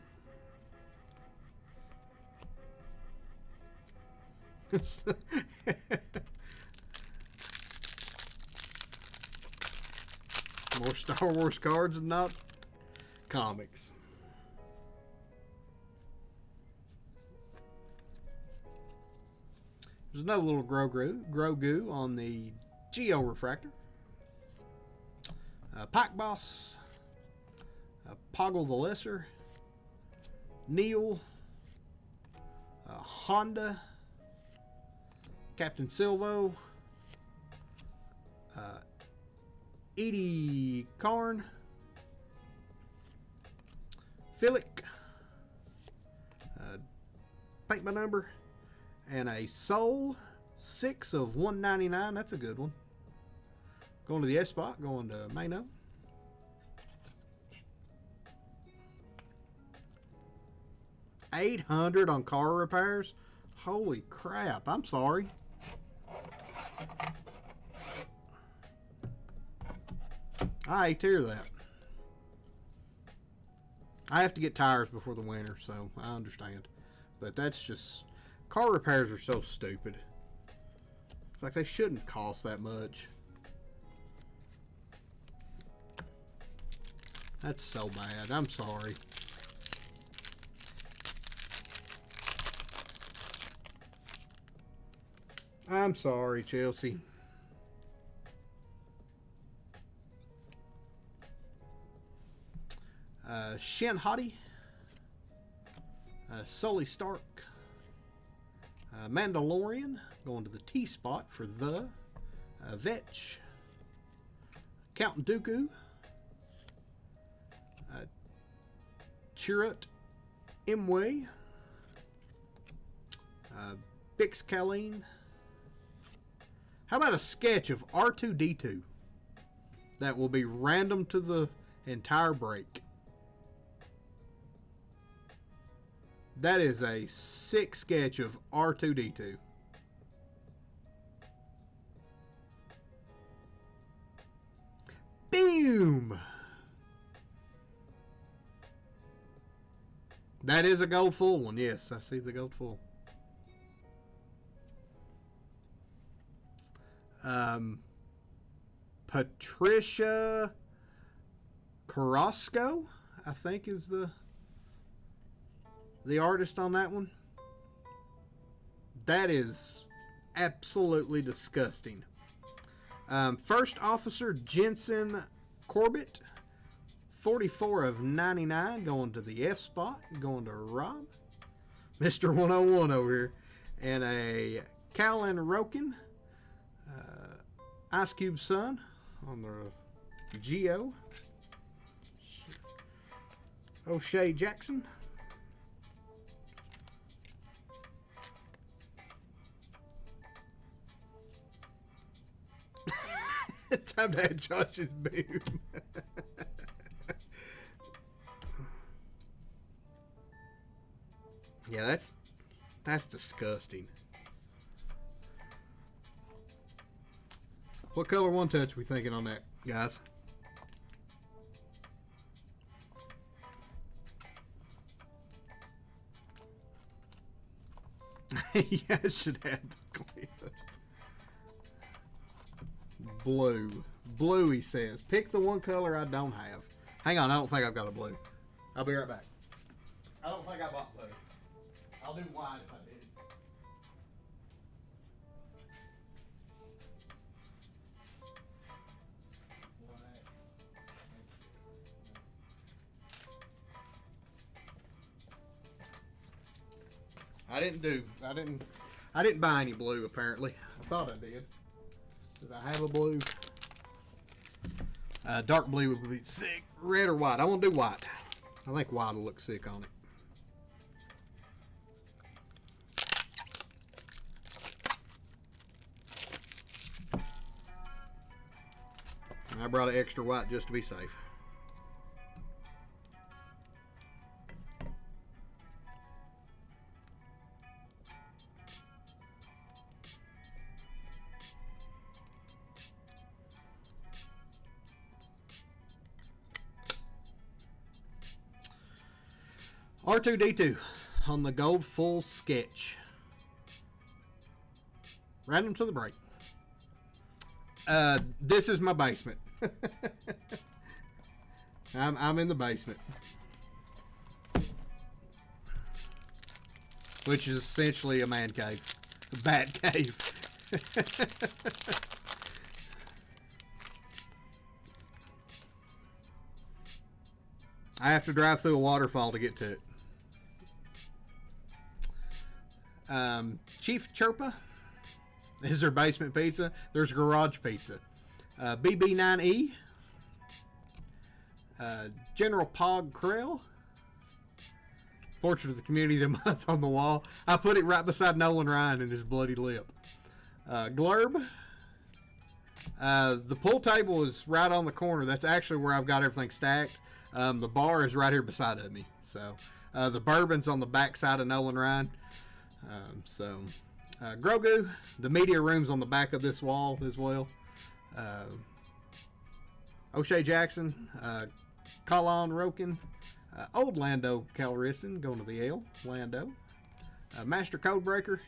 More Star Wars cards and not comics. There's another little Grogu on the Geo Refractor. Pack Boss. Poggle the Lesser. Neil. Honda. Captain Silvo. Edie Karn. Philic. Paint by number. And a Soul 6 of 199. That's a good one. Going to the S spot. Going to Mano. $800 on car repairs. Holy crap! I'm sorry. I hate to hear that. I have to get tires before the winter, so I understand. But that's just... Car repairs are so stupid. It's like they shouldn't cost that much. That's so bad. I'm sorry. I'm sorry, Chelsea. Shin Hottie. Sully Stark. Mandalorian. Going to the T spot for the. Vetch. Count Dooku. Chirrut Imwe. Bix Colleen. How about a sketch of R2-D2? That will be random to the entire break. That is a sick sketch of R2-D2. Boom! That is a gold full one. Yes, I see the gold full. Patricia Carrasco, I think, is the artist on that one. That is absolutely disgusting. First Officer Jensen Corbett, 44 of 99, going to the F spot, going to Rob. Mr. 101 over here. And a Callan Roken, Ice Cube Son on the Geo. O'Shea Jackson. Time to have Josh's boom. Yeah, that's disgusting. What color one touch we thinking on that, guys? Yeah, it should have the clip. Blue. Blue, he says. Pick the one color I don't have. Hang on, I don't think I've got a blue. I'll be right back. I don't think I bought blue. I'll do white if I did. I didn't buy any blue apparently. I thought I did. Did I have a blue? Dark blue would be sick. Red or white? I won't do white. I think white will look sick on it. And I brought an extra white just to be safe. R2-D2 on the gold full sketch. Random to the break. This is my basement. I'm in the basement, which is essentially a man cave, a bat cave. I have to drive through a waterfall to get to it. Chief Chirpa is their basement pizza. There's garage pizza. BB9E. General Pog Krell. Portrait of the Community of the Month on the wall. I put it right beside Nolan Ryan and his bloody lip. Glurb. The pool table is right on the corner. That's actually where I've got everything stacked. The bar is right here beside of me. So the bourbon's on the back side of Nolan Ryan. Grogu, the media room's on the back of this wall as well. O'Shea Jackson, Colin Roken, old Lando Calrissian going to the L, Lando. Master Codebreaker,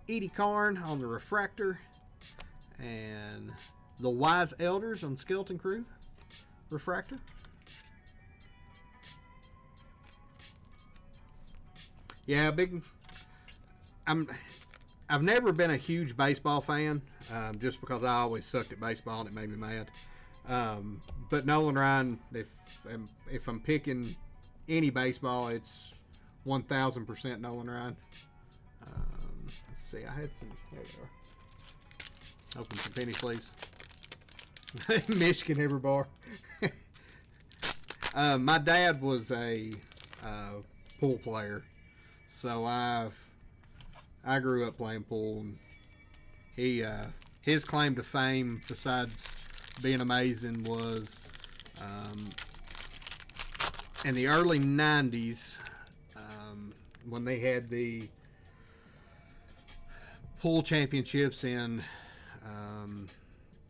Edie Karn on the Refractor, and the Wise Elders on Skeleton Crew Refractor. Yeah, I've never been a huge baseball fan, just because I always sucked at baseball and it made me mad. But Nolan Ryan, if I'm picking any baseball, it's 1,000% Nolan Ryan. Let's see, I had some. There they are. Open some penny sleeves. Michigan every bar. My dad was a pool player. So I grew up playing pool, and his claim to fame, besides being amazing, was in the early '90s when they had the pool championships in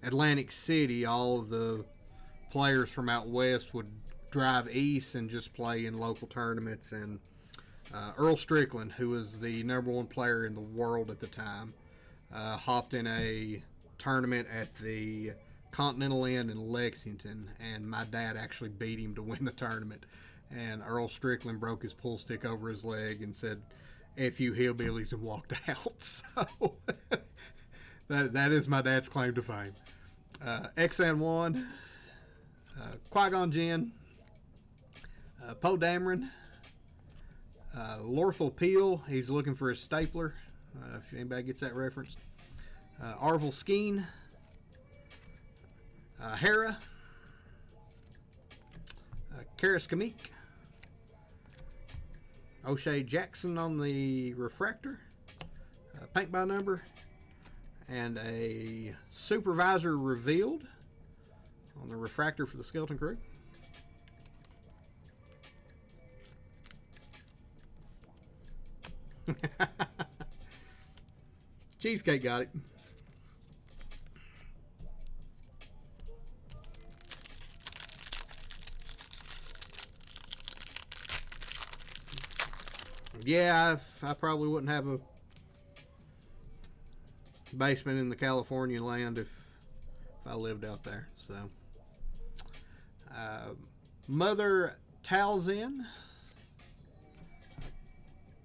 Atlantic City. All of the players from out west would drive east and just play in local tournaments, and Earl Strickland, who was the #1 player in the world at the time, hopped in a tournament at the Continental Inn in Lexington, and my dad actually beat him to win the tournament. And Earl Strickland broke his pool stick over his leg and said, "F you hillbillies," and walked out. So that is my dad's claim to fame. XN1, Qui-Gon Jinn, Poe Dameron, Lorthal Peel, he's looking for his stapler, if anybody gets that reference. Arvel Skeen, Hera, Karis Kamik, O'Shea Jackson on the Refractor, paint by number, and a Supervisor Revealed on the Refractor for the Skeleton Crew. Cheesecake got it. Yeah, I probably wouldn't have a basement in the California land if I lived out there. So, uh, Mother Talzin,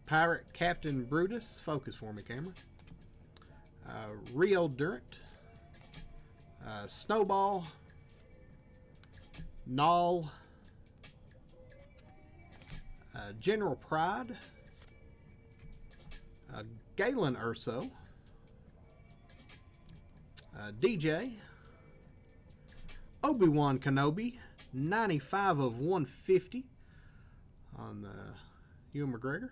Pirate Captain Brutus. Focus for me, camera. Rio Durant, Snowball, Null, General Pride, Galen Urso, DJ, Obi-Wan Kenobi, 95 of 150 on Ewan McGregor.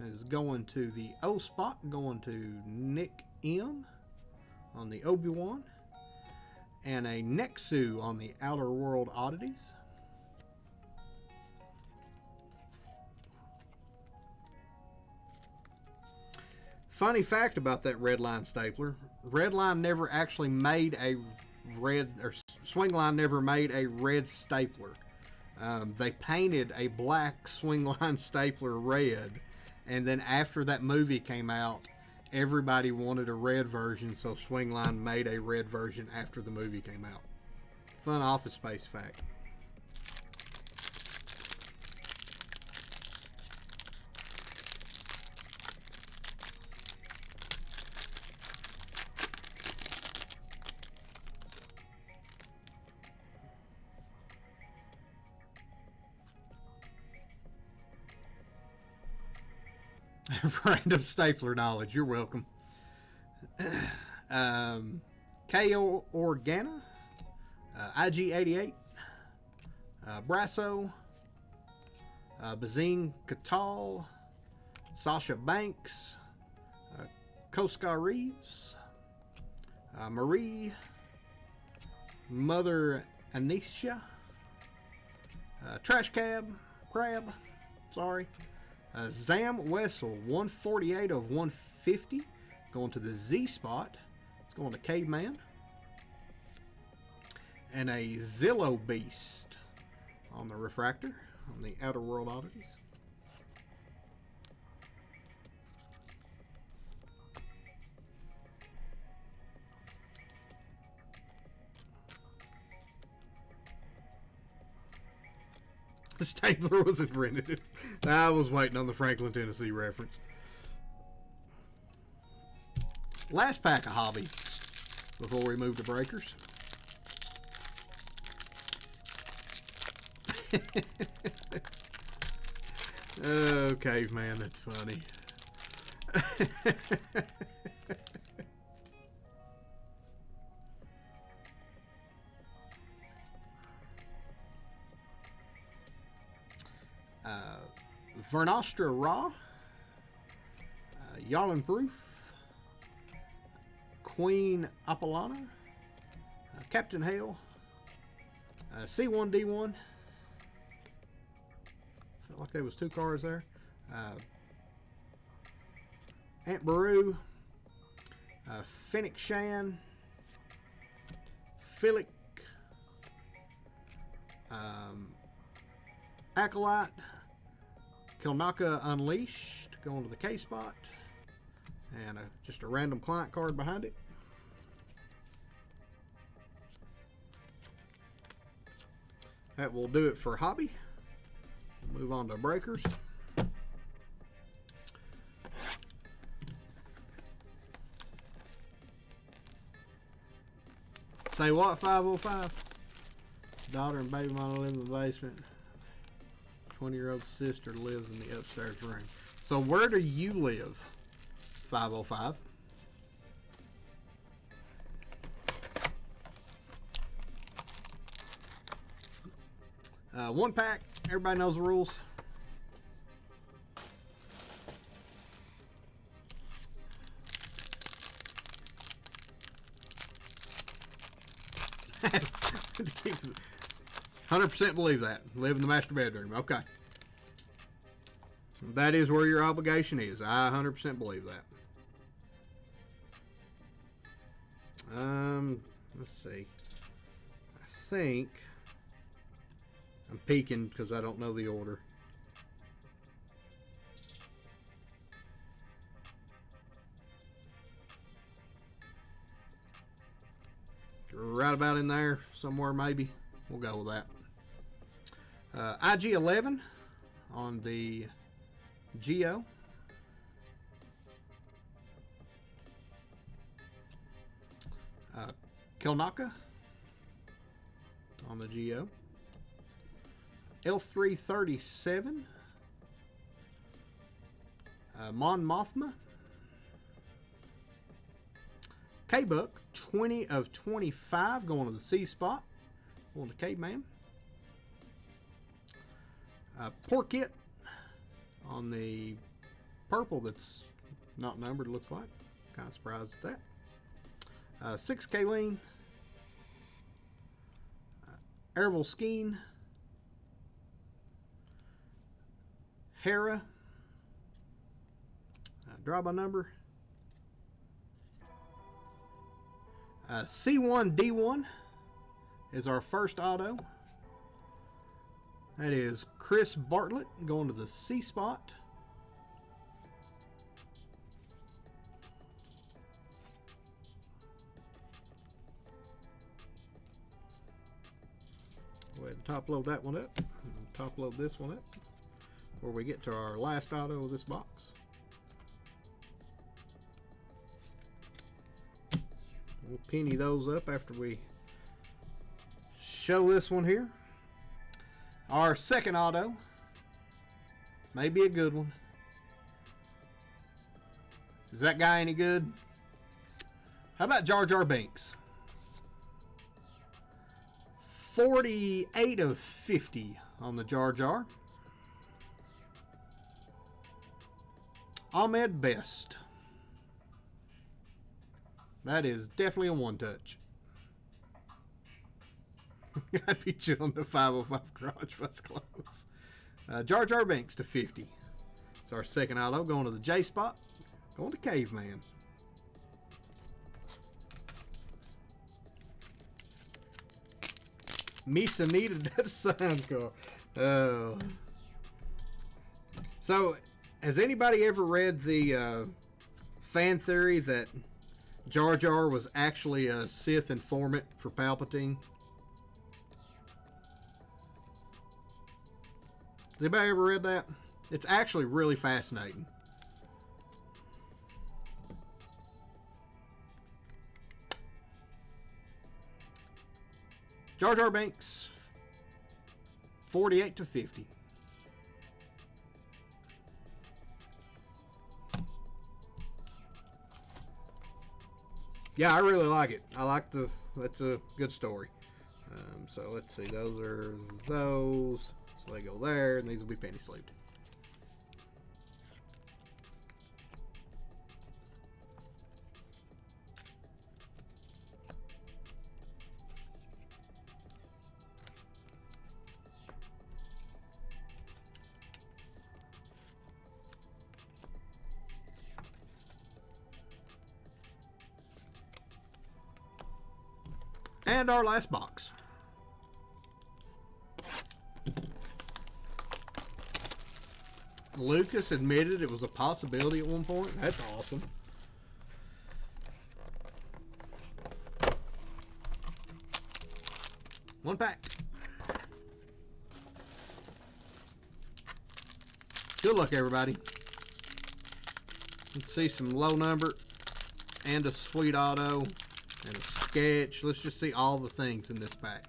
Is going to the O spot, going to Nick M on the Obi-Wan, and a Nexu on the Outer World Oddities. Funny fact about that Redline stapler, Redline never actually made a red, or Swingline never made a red stapler. They painted a black Swingline stapler red, and then after that movie came out, everybody wanted a red version, so Swingline made a red version after the movie came out. Fun Office Space fact. Random stapler knowledge. You're welcome. K.O. Organa, IG88, Brasso, Bazine Catal, Sasha Banks, Koska Reeves, Marie, Mother Anisha, Trash Crab, sorry. Zam Wessel, 148 of 150, going to the Z spot. It's going to Caveman. And a Zillow Beast on the Refractor, on the Outer World Oddities. The stapler was invented. I was waiting on the Franklin, Tennessee reference. Last pack of hobby before we move to breakers. Oh, Caveman, that's funny. Vernostra Raw, Yarlin Proof, Queen Captain Hale, C1D1. Felt like there was two cars there. Aunt Baru, Fennec Shan, Philic, Acolyte, Kilnaka Unleashed, going to the K spot, and just a random client card behind it. That will do it for hobby. We'll move on to breakers. Say what, 505? Daughter and baby mama live in the basement. 20-year-old sister lives in the upstairs room. So where do you live, 505? One pack. Everybody knows the rules. Keep 100% believe that. Live in the master bedroom. Okay. That is where your obligation is. I 100% believe that. Let's see. I think I'm peeking because I don't know the order. right about in there somewhere maybe. We'll go with that. IG-11 on the Geo. Kelnaka on the Geo. L337. Mon Mothma. K-Buck, 20 of 25, going to the C spot. Going to Caveman. Porkit on the purple that's not numbered, looks like. Kind of surprised at that. 6 Kaleen. Ervil Skeen. Hera. Draw by number. C1D1 is our first auto. That is Chris Bartlett going to the C spot. Go ahead and top load that one up. Top load this one up before we get to our last auto of this box. We'll penny those up after we show this one here. Our second auto may be a good one. Is that guy any good? How about Jar Jar Binks? 48 of 50 on the Jar Jar. Ahmed Best. That is definitely a one-touch. I'd be chilling the 505 garage bus close. Jar Jar Binks to 50. It's our second auto. Going to the J spot. Going to Caveman. Misa needed that sound car. So, has anybody ever read the fan theory that Jar Jar was actually a Sith informant for Palpatine? Has anybody ever read that? It's actually really fascinating. Jar Jar Binks, 48 to 50. Yeah, I really like it. I like that's a good story. So let's see, those are those. So they go there, and these will be penny sleeved. And our last box. Lucas admitted it was a possibility at one point. That's awesome. One pack. Good luck, everybody. Let's see some low number and a sweet auto and a sketch. Let's just see all the things in this pack.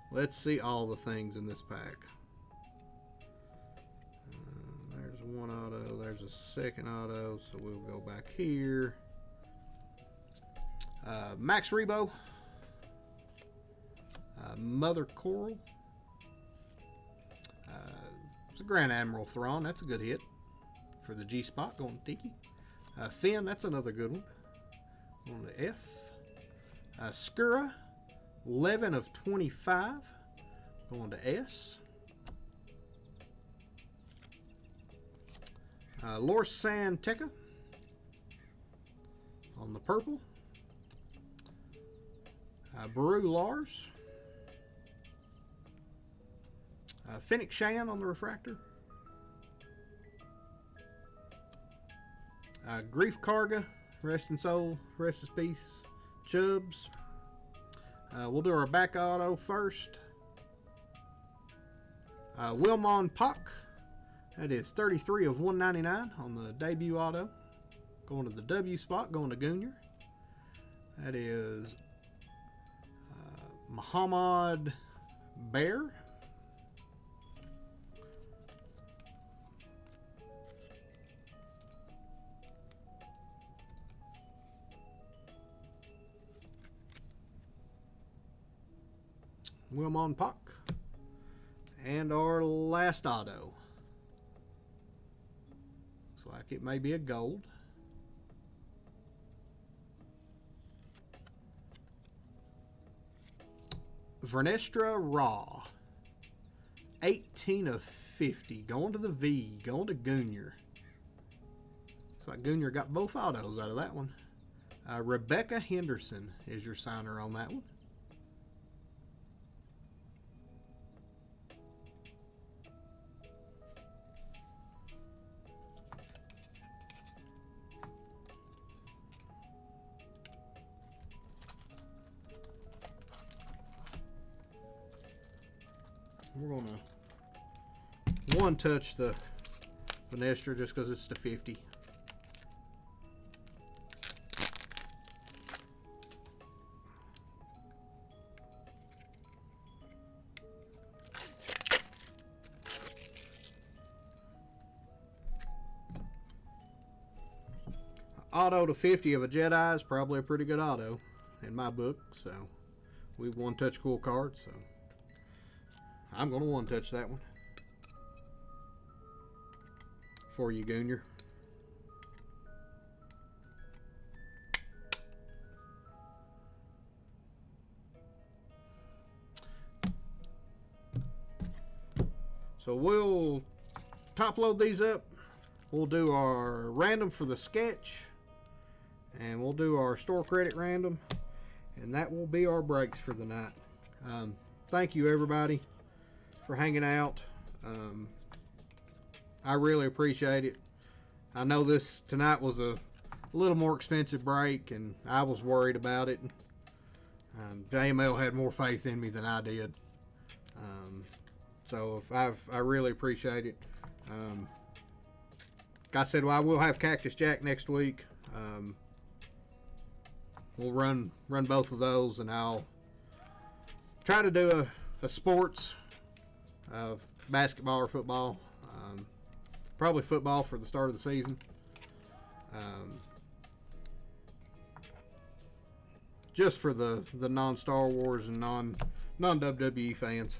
Let's see all the things in this pack. There's one auto. There's a second auto. So we'll go back here. Max Rebo. Mother Coral. It's a Grand Admiral Thrawn. That's a good hit for the G spot. Going to Tiki. Finn. That's another good one. On the F. Skura. 11 of 25. Going to S. Lorsan Tekka on the purple. Baru Lars. Fennec Shan on the refractor. Grief Karga Rest in soul, rest in peace, Chubbs. We'll do our back auto first. Wilmon Puck. That is 33 of 199 on the debut auto. Going to the W spot, going to Goonier. That is Muhammad Bear. Wilmon Puck. And our last auto. Looks like it may be a gold. Vernestra Raw. 18 of 50. Going to the V. Going to Goonier. Looks like Goonier got both autos out of that one. Rebecca Henderson is your signer on that one. We're going to one touch the Vernestra just because it's the 50. Auto to 50 of a Jedi is probably a pretty good auto in my book, so we one touch cool cards, so I'm going to one touch that one for you, Goonier. So we'll top load these up. We'll do our random for the sketch, and we'll do our store credit random, and that will be our breaks for the night. Thank you, everybody, for hanging out. I really appreciate it. I know this tonight was a little more expensive break, and I was worried about it. JML had more faith in me than I did. So I really appreciate it. Like I said, well, I will have Cactus Jack next week. We'll run both of those, and I'll try to do a sports, basketball or football. Probably football for the start of the season. Just for the non-Star Wars and non-WWE fans.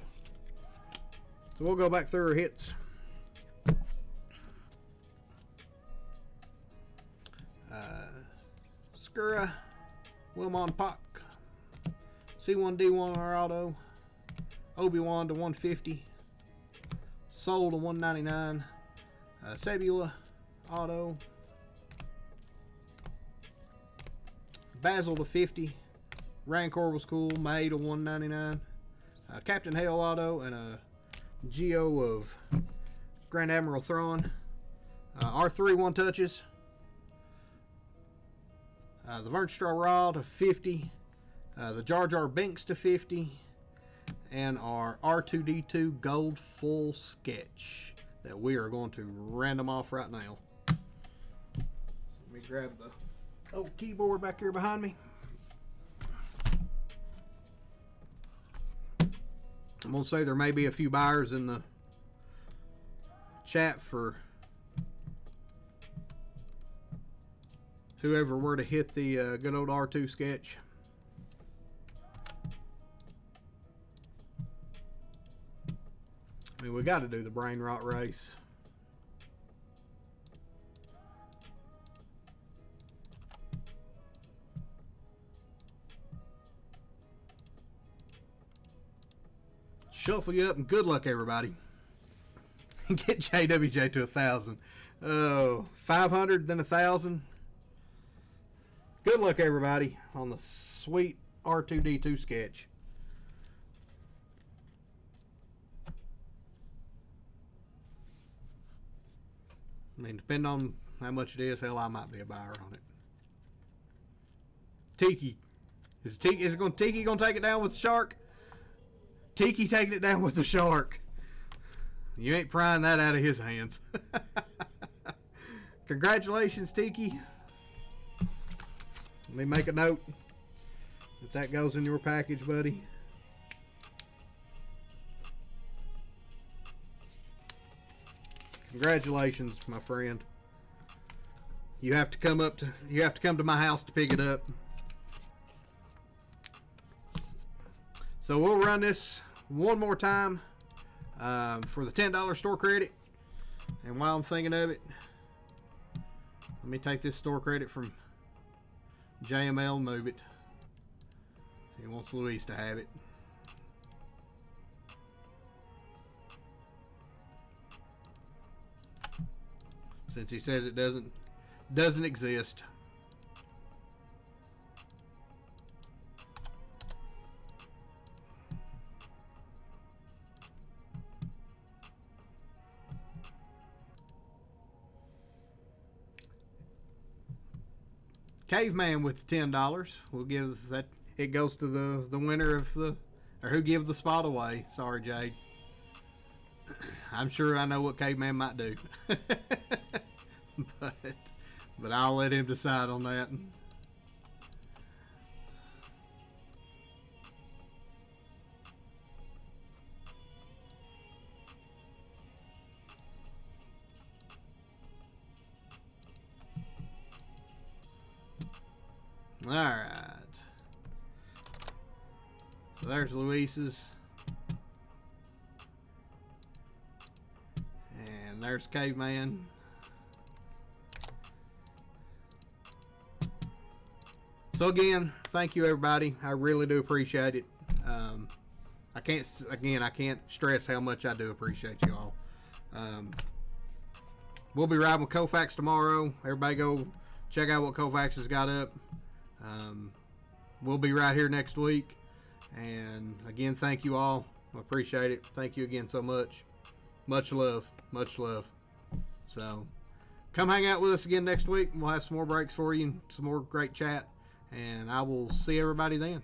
So we'll go back through our hits. Skura, Wilmon Puck, C1D1 R auto, Obi-Wan to 150, Soul to 199, Sebula auto, Basil to 50, Rancor was cool, May to 199, Captain Hale auto, and a Geo of Grand Admiral Thrawn. R3 one touches. The Vernstraw Raw to 50. The Jar Jar Binks to 50. And our R2D2 Gold Full Sketch that we are going to random off right now. So let me grab the old keyboard back here behind me. I'm going to say there may be a few buyers in the chat for whoever were to hit the good old R2 sketch. I mean, we got to do the brain rot race. Shuffle you up, and good luck, everybody. Get JWJ to 1,000. Oh, 500, then 1,000. Good luck, everybody, on the sweet R2D2 sketch. I mean, depending on how much it is, hell, I might be a buyer on it. Tiki. Is Tiki gonna take it down with the shark? Tiki taking it down with the shark. You ain't prying that out of his hands. Congratulations, Tiki. Let me make a note that goes in your package, buddy. Congratulations, my friend. You have to come to my house to pick it up. So we'll run this one more time for the $10 store credit. And while I'm thinking of it, let me take this store credit from JML and move it. He wants Luis to have it. Since he says it doesn't exist. Caveman with $10. We'll give that. It goes to the winner of or who give the spot away. Sorry, Jade. I'm sure I know what Caveman might do. but I'll let him decide on that. All right. So there's Luis's. And there's Caveman. So again, thank you everybody. I really do appreciate it. I can't stress how much I do appreciate you all. We'll be riding with Koufax tomorrow. Everybody go check out what Koufax has got up. We'll be right here next week. And again, thank you all. I appreciate it. Thank you again so much. Much love. Much love. So come hang out with us again next week. We'll have some more breaks for you and some more great chat. And I will see everybody then.